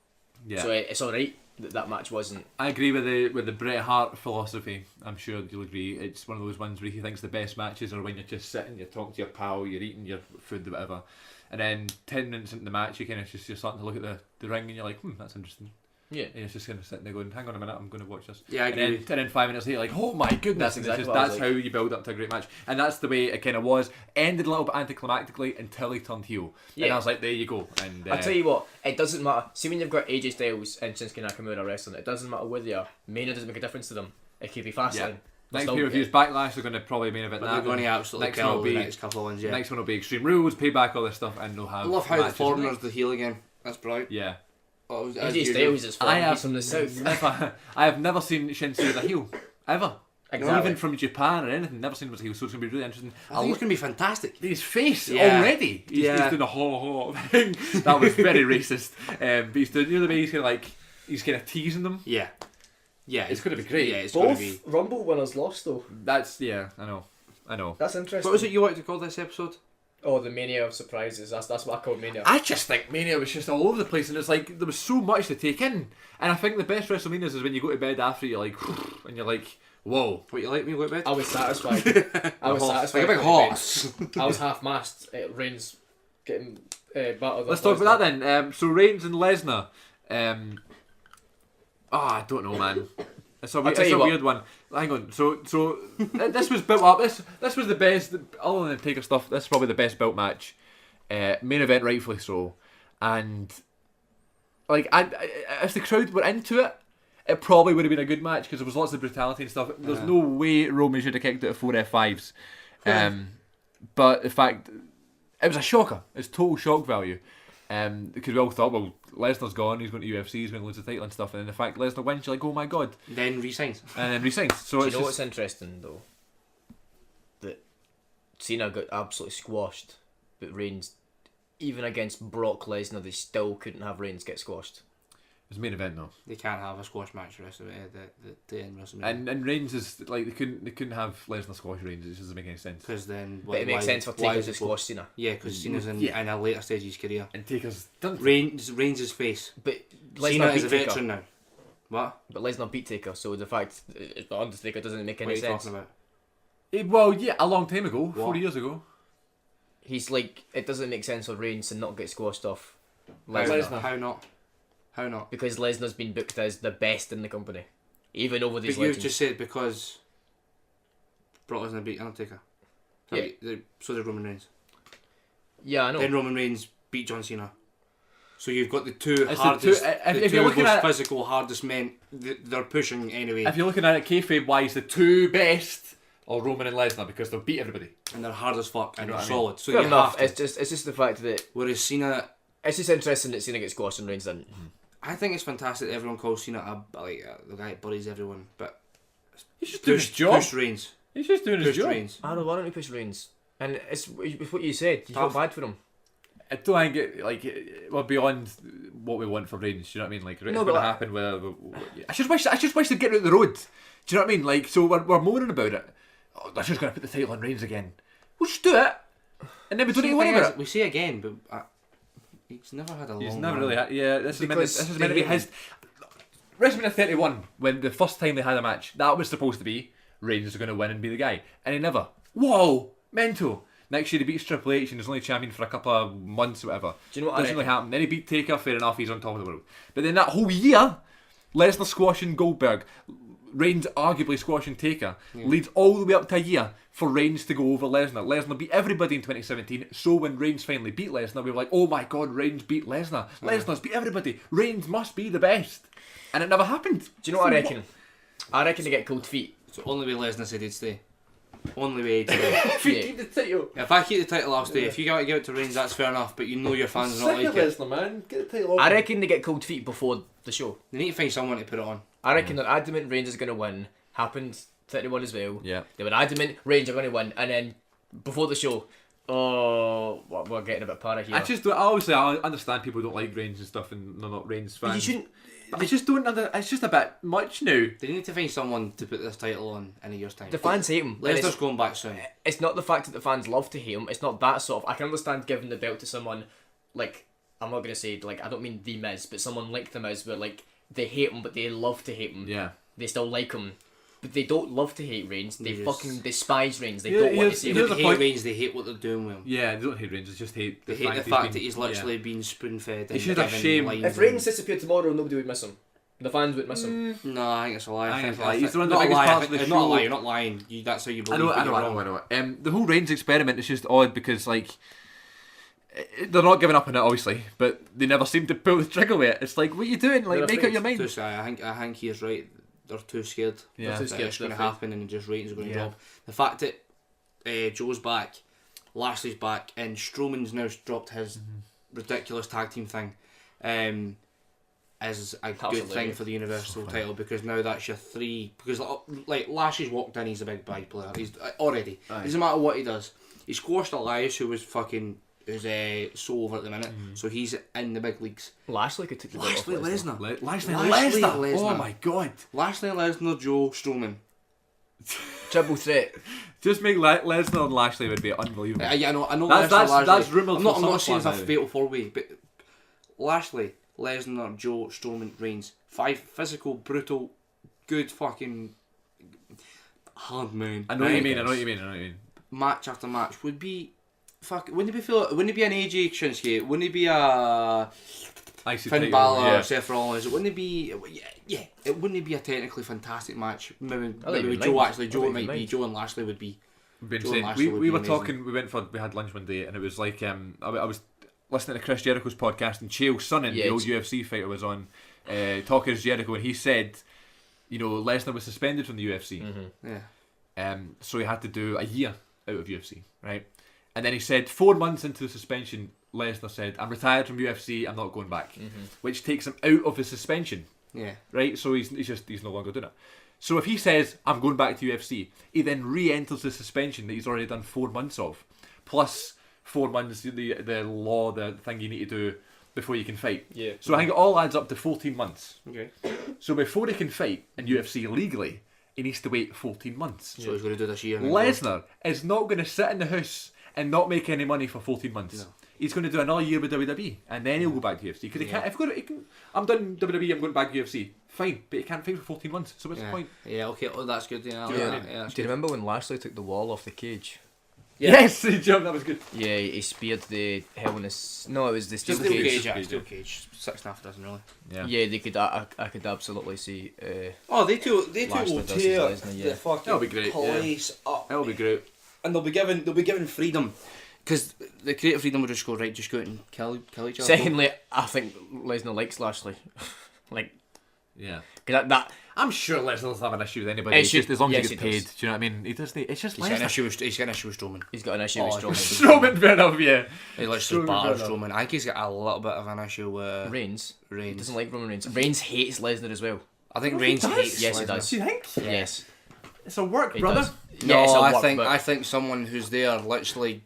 Yeah.
So it's all right that match wasn't.
I agree with the Bret Hart philosophy. I'm sure you'll agree. It's one of those ones where he thinks the best matches are when you're just sitting, you're talking to your pal, you're eating your food, or whatever, and then 10 minutes into the match, you're starting to look at the ring and you're like, that's interesting.
Yeah.
And it's just kind of sitting there going, hang on a minute, I'm going to watch this.
Yeah, I
and
agree.
then 5 minutes later, like, oh my goodness. That's how you build up to a great match. And that's the way it kind of was. Ended a little bit anticlimactically until he turned heel.
Yeah.
And I was like, there you go. And
I'll tell you what, it doesn't matter. See, when you've got AJ Styles and Shinsuke Nakamura wrestling, it doesn't matter whether you're Mania doesn't make a difference to them. It could be Fastlane.
Next pay-per-view's Backlash, they're going to probably main event
But
that.
they're going to absolutely kill the next couple of ones, yeah.
Next one will be Extreme Rules, Payback, all this stuff, and they'll have
I love how the
matches
foreigner's the heel again. That's brilliant.
Yeah.
AJ Styles is from the south.
I have never seen Shinsuke as a heel. Ever.
Exactly.
Even from Japan or anything, never seen him as a heel, so it's going to be really interesting.
I think it's going to be fantastic.
His face already. He's doing a ho thing. That was very racist. But he's doing, the way he's kind of he's kind of teasing them.
Yeah. Yeah.
It's going to be great.
Yeah, it's going to
Both
be.
Rumble winners lost though.
That's, I know.
That's interesting.
What was it you wanted to call this episode?
Oh, the Mania of surprises. That's what I call Mania.
I just think Mania was just all over the place, and it's like there was so much to take in. And I think the best WrestleManias is when you go to bed after you're like, and you're like, whoa.
What, you like me go to bed?
I was satisfied. I was satisfied.
Like a big horse.
I was half-mast. Reigns getting battled.
Let's talk about that then. So Reigns and Lesnar. I don't know, man. It's a weird one. Hang on. So this was built up. This was the best. Other than Taker stuff, this is probably the best built match. Main event, rightfully so. And if the crowd were into it, it probably would have been a good match because there was lots of brutality and stuff. There's no way Roman should have kicked it at 4 F5s. But the fact, it was a shocker. It's total shock value. Because we all thought, well, Lesnar's gone, he's going to UFC, he's going to lose the title and stuff, and then the fact Lesnar wins, you're like, oh my god.
Then resigns.
And then resigns. So
do you know what's interesting though? That Cena got absolutely squashed, but Reigns, even against Brock Lesnar, they still couldn't have Reigns get squashed.
It was main event though.
They can't have a squash match the rest of the end WrestleMania.
And Reigns is like they couldn't have Lesnar squash Reigns. It just doesn't make any sense.
Because then,
but it makes sense for Taker to squash Cena.
Yeah, because Cena's in a later stage of his career.
And Taker's done.
Reigns' face.
But
Cena
Lesnar
is
beat
a
Taker.
veteran now. What?
But Lesnar beat Taker, so the fact the Undertaker doesn't make any
sense. What are you
sense.
talking about?
Well, yeah, a long time ago,
What?
4 years ago.
He's like, it doesn't make sense for Reigns to not get squashed off
Lesnar.
How not? How not?
because Lesnar's been booked as the best in the company, even over these
But you've
legends.
just said because Brock Lesnar beat Undertaker.
Yeah.
So did Roman Reigns.
Yeah, I know.
Then Roman Reigns beat John Cena. So you've got the two
It's
hardest,
if
the
you're
two
looking
most
at it-
physical, hardest men. They're pushing anyway,
If you're looking at it kayfabe wise, the two best are Roman and Lesnar because they'll beat everybody.
and they're hard as fuck and
know
they're
what I mean?
solid. So
Fair
you
enough.
have to.
It's just the fact that
Whereas Cena,
it's just interesting that Cena gets squashed and Reigns didn't.
I think it's fantastic that everyone calls Cena the guy that bullies everyone, but
He's just doing his job.
push Reigns.
He's just doing his
Push
job.
Reigns.
I don't know, why don't we push Reigns? And it's what you said. You feel
Tough.
bad for him.
I don't think we're beyond what we want for Reigns. Do you know what I mean? Like, it's
No,
going
but
to happen. I just wish they'd get out of the road. Do you know what I mean? Like, so we're moaning about it. Oh, they're just going to put the title on Reigns again. We'll just do it, and then we don't need to worry about it.
We say again, but he's never had a long.
He's never
run.
really had. Yeah, this is
Because
meant to be his. WrestleMania 31, when the first time they had a match, that was supposed to be Reigns is going to win and be the guy, and he never. Whoa, mental. Next year he beats Triple H and he's only champion for a couple of months or whatever.
Do you know what I
Doesn't really
reckon?
happen. Then he beat Taker, fair enough, he's on top of the world. But then that whole year, Lesnar squashing Goldberg, Reigns arguably squashing Taker, leads all the way up to a year for Reigns to go over Lesnar. Lesnar beat everybody in 2017, so when Reigns finally beat Lesnar, we were like, oh my god, Reigns beat Lesnar. Lesnar's beat everybody. Reigns must be the best. And it never happened.
Do you know what I reckon? I reckon they get cold feet.
It's the only way Lesnar said he'd stay. Only way he'd stay.
If you
Yeah.
keep the title.
If I keep the title, I'll stay. If you got to give it to Reigns, that's fair enough. But you know your fans are not like it.
Lesnar, man. Get the title off
I
him.
reckon they get cold feet before the show.
They need to find someone to put it on.
I reckon they're adamant Reigns is going to win. Happened 31 as well.
Yeah.
They were adamant Reigns are going to win, and then before the show, we're getting a bit para here.
Obviously, I understand people don't like Reigns and stuff, and they're not Reigns fans.
But you shouldn't.
But I just don't. It's just a bit much now.
They need to find someone to put this title on in a year's time.
The fans hate him. And
Lesnar's going back soon.
it's not the fact that the fans love to hate him. It's not that sort of. I can understand giving the belt to someone like, I'm not gonna say like, I don't mean the Miz, but someone like the Miz, where like they hate him but they love to hate him.
Yeah.
They still like him, but they don't love to hate Reigns. They
Yes.
fucking despise Reigns. They
Yeah,
don't want to
here's-
see him.
They
here's
don't
the
hate
point.
Reigns, they hate what they're doing with him.
Yeah, they don't hate Reigns. They just hate
They hate the fact that he's literally been spoon fed.
He should have shame.
If Reigns disappeared tomorrow, nobody would miss him. The fans would miss him.
No, I think it's a lie.
I think it's a
I
lie.
think-
He's one of the
not a
biggest
lie,
parts of the
it's not a
show.
lie, you're not lying. That's how you believe it. You're wrong.
I know. The whole Reigns experiment is just odd because, like, they're not giving up on it, obviously, but they never seem to pull the trigger with it. It's like, what are you doing? Like, make up your mind.
I think he is right. They're too scared.
Yeah.
They're too scared it's going to happen and just Reigns is going to drop. The fact that Joe's back, Lashley's back, and Strowman's now dropped his ridiculous tag team thing, is a good thing for the Universal title, because now that's your three. Because like Lashley's walked in, he's a big player. He's already. Doesn't matter what he does. He squashed Elias, who's so over at the minute. So he's in the big leagues.
Lashley could take the belt off
Lashley
Lesnar.
Lesnar.
Oh my god.
Lashley, Lesnar, Joe, Strowman.
Triple threat.
Just make Lesnar and Lashley would be unbelievable.
Yeah, I know.
That's rumoured.
I'm not saying it's a fatal 4-way, but Lashley, Lesnar, Joe, Strowman, Reigns. 5 physical, brutal, good fucking hard man.
I know what you mean.
Match after match would be wouldn't it be an AJ Shinsuke? Wouldn't it be a Finn Balor or Seth Rollins? Wouldn't it be it wouldn't be a technically fantastic match? Maybe Joe and Lashley would be.
We were talking. We had lunch one day, and it was like I was listening to Chris Jericho's podcast, and Chael Sonnen, the old UFC fighter, was on talking to Jericho, and he said, Lesnar was suspended from the UFC. So he had to do a year out of UFC, right? And then he said 4 months into the suspension, Lesnar said, "I'm retired from UFC. I'm not going back," which takes him out of his suspension.
Yeah.
Right. So he's no longer doing it. So if he says, "I'm going back to UFC," he then re-enters the suspension that he's already done 4 months of, plus 4 months the law, the thing you need to do before you can fight.
Yeah.
So I think it all adds up to 14 months.
Okay.
So before he can fight in UFC legally, he needs to wait 14 months.
So he's going to do this year.
Lesnar is not going to sit in the house and not make any money for 14 months. No. He's going to do another year with WWE, and then he'll go back to UFC. Because he can't. I'm done WWE. I'm going back to UFC. Fine, but he can't fight for 14 months. So what's the point?
Yeah. Okay. Oh, that's good. Yeah.
Do you remember when Lashley took the wall off the cage?
Yeah.
Yes, he jumped. That was good.
Yeah, he speared the Hell in a... No, it was the steel
Steel
cage.
Steel cage. 6.5 doesn't really.
Yeah, they could. I could absolutely see.
They two will tear
Lesnar,
the fucking
That'll be great,
place up.
That'll be great.
And they'll be given freedom, because the creative freedom will just go out and kill each other.
Secondly, I think Lesnar likes Lashley.
Yeah.
That
I'm sure Lesnar doesn't have an issue with anybody.
It
It's
should-
just as long as
yes,
he gets
he
paid.
does.
Do you know what I mean? He doesn't. It's just
He's got an
Lesnar.
issue with Strowman.
he's got an issue with Strowman.
Strowman, fair enough. Yeah.
He likes to
Strowman,
batter
fair enough.
Strowman. I think he's got a little bit of an issue with
Reigns. He
Reigns.
doesn't like Roman Reigns. Reigns hates Lesnar as well.
I think
he
Reigns
does.
hates.
Yes, he
Lesnar.
does.
Do you think?
Yes.
It's a work,
He
brother.
does.
No,
Yeah, it's a
I
work,
think
but-
I think someone who's there literally.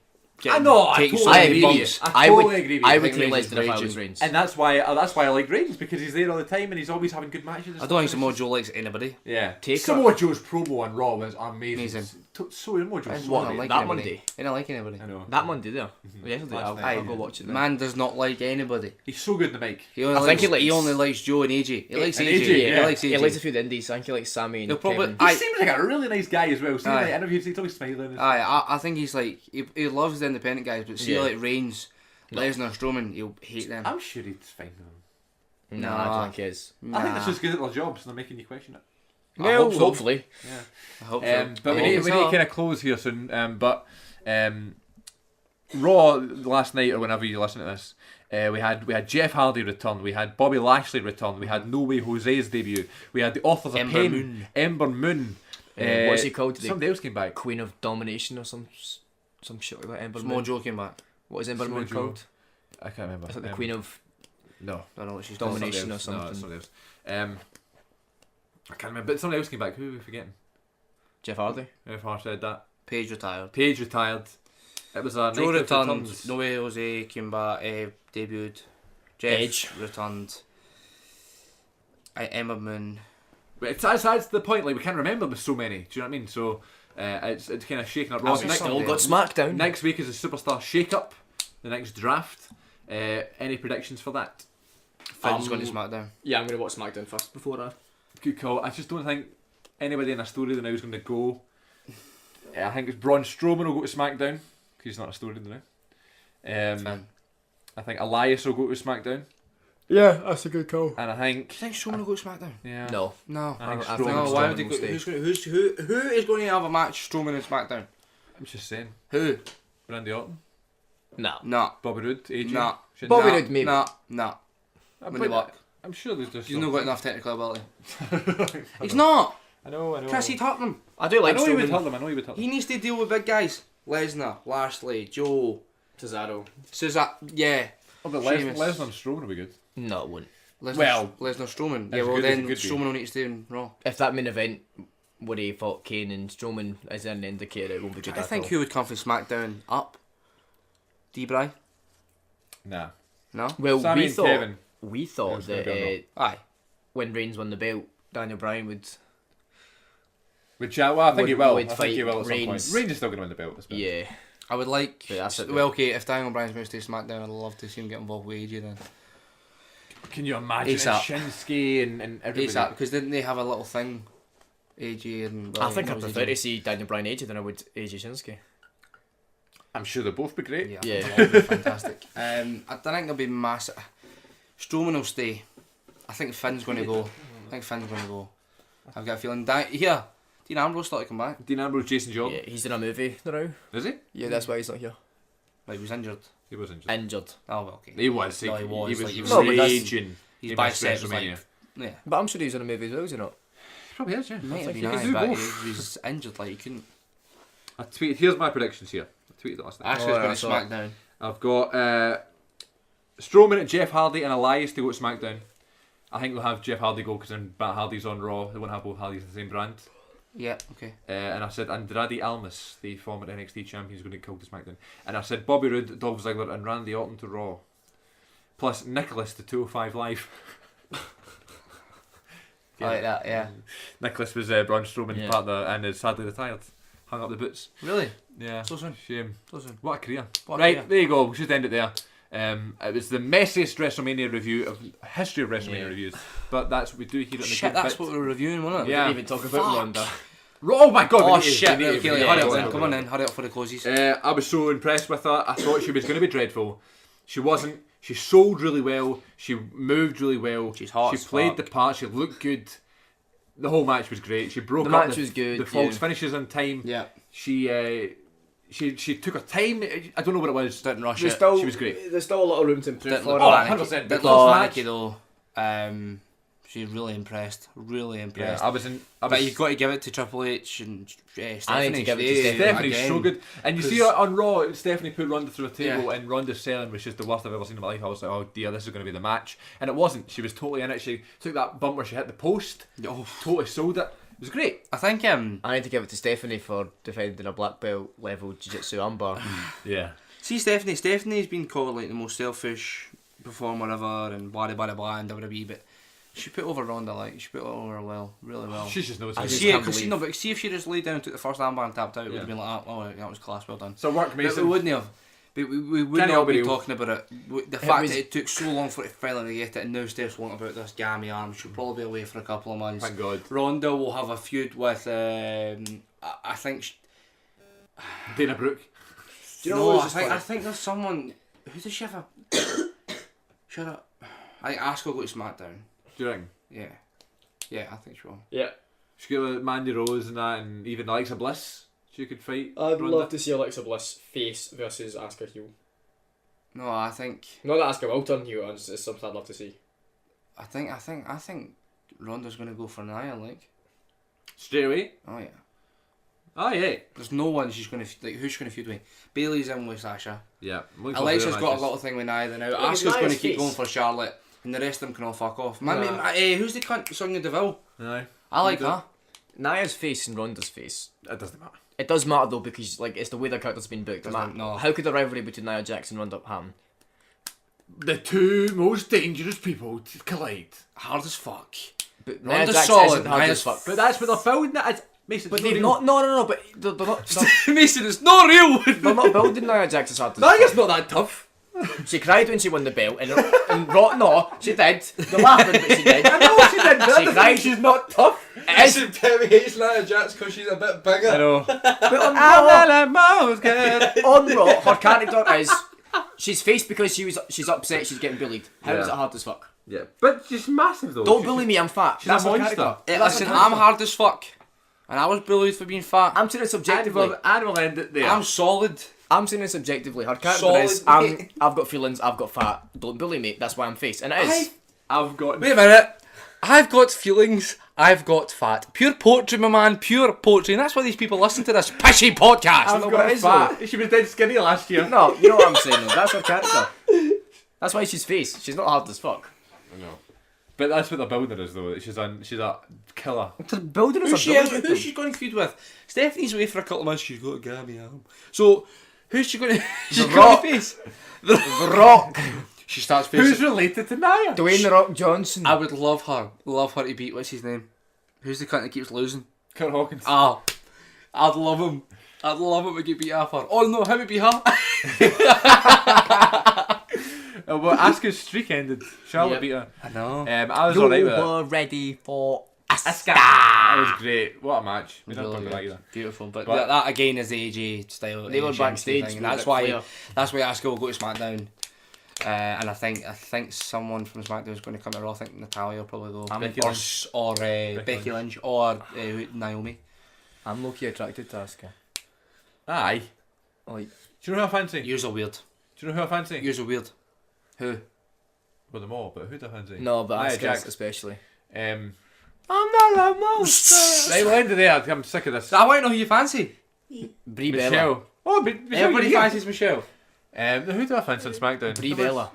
I know. I
takes
totally
so
I
many
agree.
bumps.
I totally agree with you.
I
I
would
think
take
Reigns is
Lesnar if I
raging.
was Reigns.
And that's why I like Reigns, because he's there all the time and he's always having good matches. And
I don't think
stuff.
Samoa Joe likes anybody.
Yeah.
Take
Samoa Joe's promo on Raw was amazing.
Amazing.
So Samoa Joe's
He
so
What,
don't
great.
like
that
anybody.
Monday?
He don't like anybody.
I know.
That Monday there. Yesterday,
Last
I'll
night.
go watch it. Then.
Man does not like anybody.
He's so good in the mic.
He only
I think
likes,
he
he
likes-
only likes Joe and AJ. He likes
And
AJ.
AJ,
He
yeah.
likes AJ.
He likes a few of the indies. I think he likes Sammy and
He'll probably-
Kevin.
He seems like a really nice guy as well. See,
Aye.
like interviews, he's always smiling.
I think he's like he loves the independent guys, but see
Yeah.
like Reigns, Lesnar, Strowman, he'll hate them.
I'm sure he's fine with them.
No, I don't think he is.
I think that's just good at their jobs and they're making you question it.
Well,
hope so.
hopefully.
Yeah.
I hope so.
But
I
we
hope
need
so.
to kind of close here soon. Raw last night or whenever you listen to this, we had Jeff Hardy return, we had Bobby Lashley return, we had No Way Jose's debut, we had the Authors of
Ember
Pain,
Moon.
Ember Moon.
What's he called?
Somebody else came back.
Queen of Domination or some shit like that. Ember
Samoa
Moon.
Joe came back.
What is Ember
Samoa
Moon
Joe.
called?
I can't remember.
Is that the Queen of
No.
I don't know what she's
Domination
called.
or
No, it's
something?
somebody else. I can't remember, but somebody else came back. Who are we forgetting?
Jeff Hardy.
If I said that.
Paige retired.
Paige retired. It was a
Joe
night of
returned.
returns.
No Way Jose came back. Debuted. Jeff
Edge.
returned. Emma Moon.
But that's the point. Like we can't remember with so many. Do you know what I mean? So it's kind of shaking up. Raw.
As we
Next,
still
Still got SmackDown.
next week is a superstar shake-up. The next draft. Any predictions for that?
Finn's going to SmackDown.
Yeah, I'm going to watch SmackDown first before that.
Good call. I just don't think anybody in a story now is going to go. I think it's Braun Strowman will go to SmackDown because he's not a story now.
Finn.
I think Elias will go to SmackDown.
Yeah, that's a good call.
And I think...
Do you think Strowman will go to SmackDown?
Yeah.
No.
I think
I
Strowman-
think
Why would they
Strowman
go?
will stay.
Who is going to have a match? Strowman and SmackDown.
I'm just saying.
Who?
Randy Orton.
No.
Nah.
Bobby Roode. AJ.
Nah.
Shouldn't-
Bobby
Nah.
Roode, maybe.
Nah.
I'm
When they work.
I'm sure there's just...
He's not got enough technical ability. He's not.
I know.
Chris, he'd hurt them.
I do
I
like
know he would hurt
Strowman.
them. I know he would hurt them.
He needs to deal with big guys. Lesnar, Lashley, Joe,
Cesaro.
Cesar. Yeah.
Oh, but
Sheamus.
Lesnar and Strowman will be good.
No, it wouldn't.
Lesnar, Strowman. Yeah,
as
well
good as
then
it could be.
Strowman will need to stay in Raw.
If that main event where he fought Kane and Strowman is an indicator, it won't be good
I
at
think
all.
who would come from SmackDown up? D-Bry?
Nah.
No?
Well,
Sammy
we
and
thought
Kevin.
that
gonna be
Aye.
when Reigns won the belt, Daniel Bryan would.
Which, well, I think he
Would-
will.
would
I think he
fight
will at some point.
Reigns.
Reigns is still going to win the belt. This belt.
Yeah.
I would like...
But that's it,
well, okay, if Daniel Bryan's going to stay SmackDown, I'd love to see him get involved with AJ then.
Can you imagine
ASAP.
and Shinsuke and everybody?
ASAP, because didn't they have a little thing? AJ and...
I think I
that was
prefer
AJ.
to see Daniel Bryan AJ than I would AJ Shinsuke.
I'm sure they'll both be great.
Yeah,
Yeah.
that'll be fantastic. I don't think they'll be massive. Strowman will stay. I think Finn's going to go. I've got a feeling. Dean Ambrose thought he'd come back.
Dean Ambrose, Jason Jordan.
Yeah, he's in a movie now.
Is he?
Yeah, that's why he's not here.
Like, he was injured.
He was injured.
Injured.
Oh, well, okay.
He was.
No, he was. Like,
He
he
was
No, but that's-
raging.
His
in
bicep was
WrestleMania.
like... Yeah.
But I'm sure he's in a movie as well, is he not?
Probably is, yeah.
Might have
think
been
he
aye,
could do
but
both.
he was injured, like, he couldn't...
I tweeted. Here's my predictions here. I tweeted it last night.
Actually,
Oh,
he's
yeah,
going to
I
SmackDown.
I've got Strowman, Jeff Hardy, and Elias to go to SmackDown. I think they'll have Jeff Hardy go because then Matt Hardy's on Raw. They won't have both Hardys in the same brand.
Yeah, okay.
And I said Andrade Almas, the former NXT champion, is going to get called to SmackDown. And I said Bobby Roode, Dolph Ziggler, and Randy Orton to Raw. Plus Nicholas to 205 Live.
I like that, yeah.
Nicholas was Braun Strowman's
Yeah.
partner and is sadly retired. Hung up the boots.
Really?
Yeah.
So soon?
Shame.
So soon.
What a career.
What a
Right,
career.
there you go. We should end it there. It was the messiest WrestleMania review of history of WrestleMania
Yeah.
reviews. But that's what we do here at the
Shit,
Good
that's
Bit.
what we were reviewing, wasn't it?
Yeah.
We didn't even talk about Ronda.
Oh my god. we
Oh
need to-
shit,
we need to-
okay,
we need to-
hurry up
yeah,
then,
yeah.
come on then, hurry up for the closes.
I was so impressed with her. I thought she was going to be dreadful. She wasn't. She sold really well. She moved really well.
She's hot
She
as
played
fuck.
the part. She looked good. The whole match was great. She broke
The
up
match was good,
the false
yeah.
finishes on time.
Yeah.
She took her time. I don't know what it was.
Didn't rush
There's
it.
still,
She was great.
There's still a lot of room to improve
Didn't
for
look
her.
Oh,
panicky.
100%.
Didn't
The
look
match.
panicky though. She's really impressed. Really
Yeah,
impressed.
I was in. I
But
was,
you've got to give it to Triple H and Stephanie.
I need to give it to
They-
Stephanie.
Stephanie's
again.
so good. And you see
'Cause-
her on Raw, Stephanie put Ronda through a table
Yeah.
and Ronda's selling was just the worst I've ever seen in my life. I was like, oh dear, this is going to be the match. And it wasn't. She was totally in it. She took that bump where she hit the post,
Oh,
totally sold it. It was great.
I think
I need to give it to Stephanie for defending a black belt level jiu-jitsu armbar.
Yeah.
see Stephanie's been called like the most selfish performer ever and blah blah blah in WWE, but she put over Ronda, like she put over well, really well.
She just knows
I
how to
just
See,
can't
because
believe-
but see if she just laid down and took the first armbar and tapped out, it would
Yeah.
have been like, oh, that was class, well done.
So work
But we
Mason.
wouldn't have. But we wouldn't
Kenny
have been
Albany-
talking about it. The fact
was-
that it took so long for it to finally get it, and now Steph's wanting about this gammy arm. She'll probably be away for a couple of months.
Thank God.
Ronda will have a feud with, I think.
Dana Brooke.
Do you know
No,
what
I
was
think,
funny?
I think there's someone. Who does she have a. Shut up. I think Asuka will go to SmackDown.
Do you reckon?
Yeah. Yeah, I think she will.
Yeah.
She could have Mandy Rose and that, and even Alexa Bliss. She could fight.
I'd
Ronda.
love to see Alexa Bliss face versus Asuka heel.
No, I think.
Not that Asuka will turn heel, it's something I'd love to see.
I think Ronda's going to go for Nia, like.
Straight away.
Oh, yeah.
Oh yeah.
There's no one she's going to. Like, who's she going to feud with? Bailey's in with Sasha.
Yeah.
Alexa's got a little thing with Nia now.
Yeah,
Asuka's going to
Nia's
keep
face.
going for Charlotte, and the rest of them can all fuck off. Man,
Nah.
who's the cunt Sonya Deville?
No.
I like her.
Nia's face and Ronda's face.
It doesn't matter.
It does matter though because like it's the way their characters been booked.
Doesn't- no.
How could the rivalry between Nia Jax and Ronda happen?
The two most dangerous people to collide.
Hard as fuck.
But
Ronda's
Nia Jax
solid,
isn't hard
Nia's
as fuck.
But that's what they're building that as. Mason,
But
it's
they've
not.
not. No. But they're not.
Mason, it's not real!
They're not building Nia Jax as hard as.
Nia's not that tough.
She cried when she won the belt, and no, she did. They're laughing, but she did.
I know she did. But
She cried.
she's not tough.
It is.
Pemmy hates Nia Jax because she's a bit bigger.
I know.
But on Raw,
most good.
on Raw, her character is she's faced because she's upset she's getting bullied. How is
Yeah.
it hard as fuck?
Yeah, but she's massive though.
Don't bully me, I'm fat.
She's a monster.
Listen, I'm hard as fuck. And I was bullied for being fat.
I'm saying it subjectively.
And we'll end it there.
I'm solid.
I'm saying it subjectively. Her character
Solid,
is,
mate.
I've got feelings, I've got fat. Don't bully me, that's why I'm face. And it is.
I've got...
Wait a minute. I've got feelings, I've got fat. Pure poetry, my man, pure poetry. And that's why these people listen to this pishy podcast.
I've got fat.
She was dead skinny last year.
No, you know what I'm saying though. That's her character. That's why she's face. She's not hard as fuck.
I know. But that's what the builder is though. She's a killer.
The builder is
Who's she going to feud with? Stephanie's away for a couple of months. She's got to get me arm. So who's she going to? She's going to face
The Rock.
She starts facing.
Who's related to Nia?
Dwayne The Rock Johnson.
I would love her to beat. What's his name? Who's the cunt that keeps losing?
Kurt Hawkins.
Ah, I'd love him. I'd love him to get beat off her. Oh no, how would be her?
Well, Asuka's streak ended. Charlotte beat her.
I know.
I was alright with it.
were ready for Asuka.
That was great. What a match. We didn't
Really
talk about that either.
Beautiful, but that again is the AJ style.
They were
Asian
backstage
thing, and
with
that's
Ric
why
Flair.
Asuka will go to SmackDown. And I think someone from SmackDown is going to come to Raw. I think Natalia will probably go.
Becky Lynch.
Or Becky Lynch or Naomi.
I'm low-key attracted to Asuka.
Aye.
Like,
Do you know who I fancy?
Yours are weird.
Do you know who I fancy?
Yours are weird. Who?
Well, them all, but who do I fancy?
no, but
Nia
Asuka
Jax.
especially.
I'm
I'm not a monster.
Right, we'll end it there. I'm sick of this.
I want to know who you fancy.
Brie Bella.
Michelle. Oh, Michelle.
Everybody
yeah.
fancies Michelle.
Who do I fancy on SmackDown?
Brie Bella.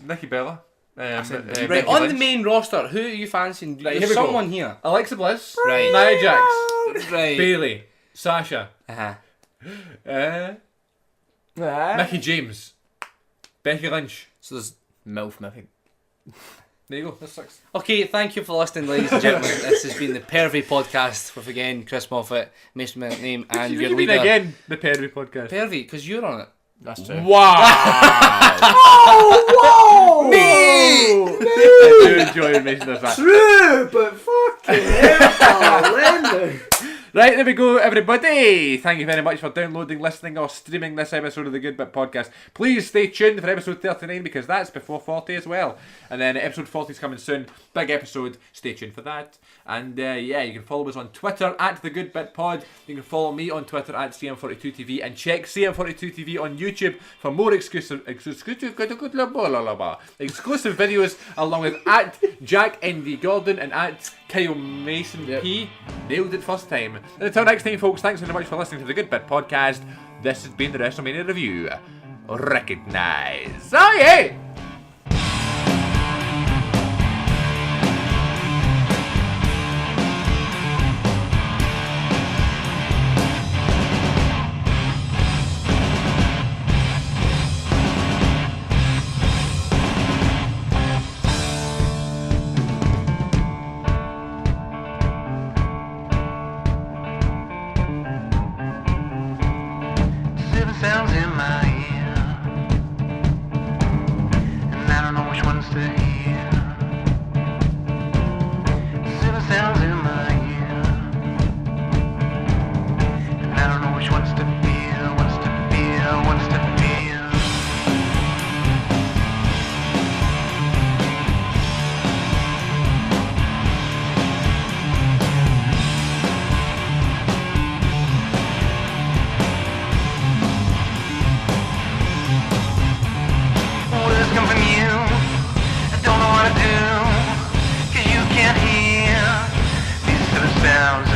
Nikki Bella.
Right,
Becky
on
Lynch.
the main roster, who are you fancying?
Right, here
There's
we go.
someone here.
Alexa Bliss.
Right.
Nia Jax.
Right.
Bailey. Sasha.
Uh-huh.
Mickey James. Becky Lynch.
So there's...
MILF Mickey.
There you go. That's 6.
Okay, thank you for listening, ladies and gentlemen. This has been the Pervy Podcast with, again, Chris Moffat, Mason name, and your leader.
Again, the Perry podcast.
Pervy, because you're on it.
That's true.
Wow!
Whoa!
Me! I do enjoy making this.
True, but fucking hell,
Right, there we go, everybody. Thank you very much for downloading, listening, or streaming this episode of the Good Bit Podcast. Please stay tuned for episode 39 because that's before 40 as well. And then episode 40 is coming soon. Big episode. Stay tuned for that. And yeah, you can follow us on Twitter at the Good Bit Pod. You can follow me on Twitter at CM42TV and check CM42TV on YouTube for more exclusive videos along with at Jack NV Gordon and at Kyle Mason P. Nailed it first time. And until next time, folks, thanks very much for listening to the Good Bit Podcast. This has been the WrestleMania Review. Recognize. Oh yeah!
Sounds in my ear, and I don't know which ones to hear. Seven sounds in my ear, and I don't know which ones to feel, ones to feel, ones to feel. Words come from you, I don't know what to do, 'cause you can't hear these seven sounds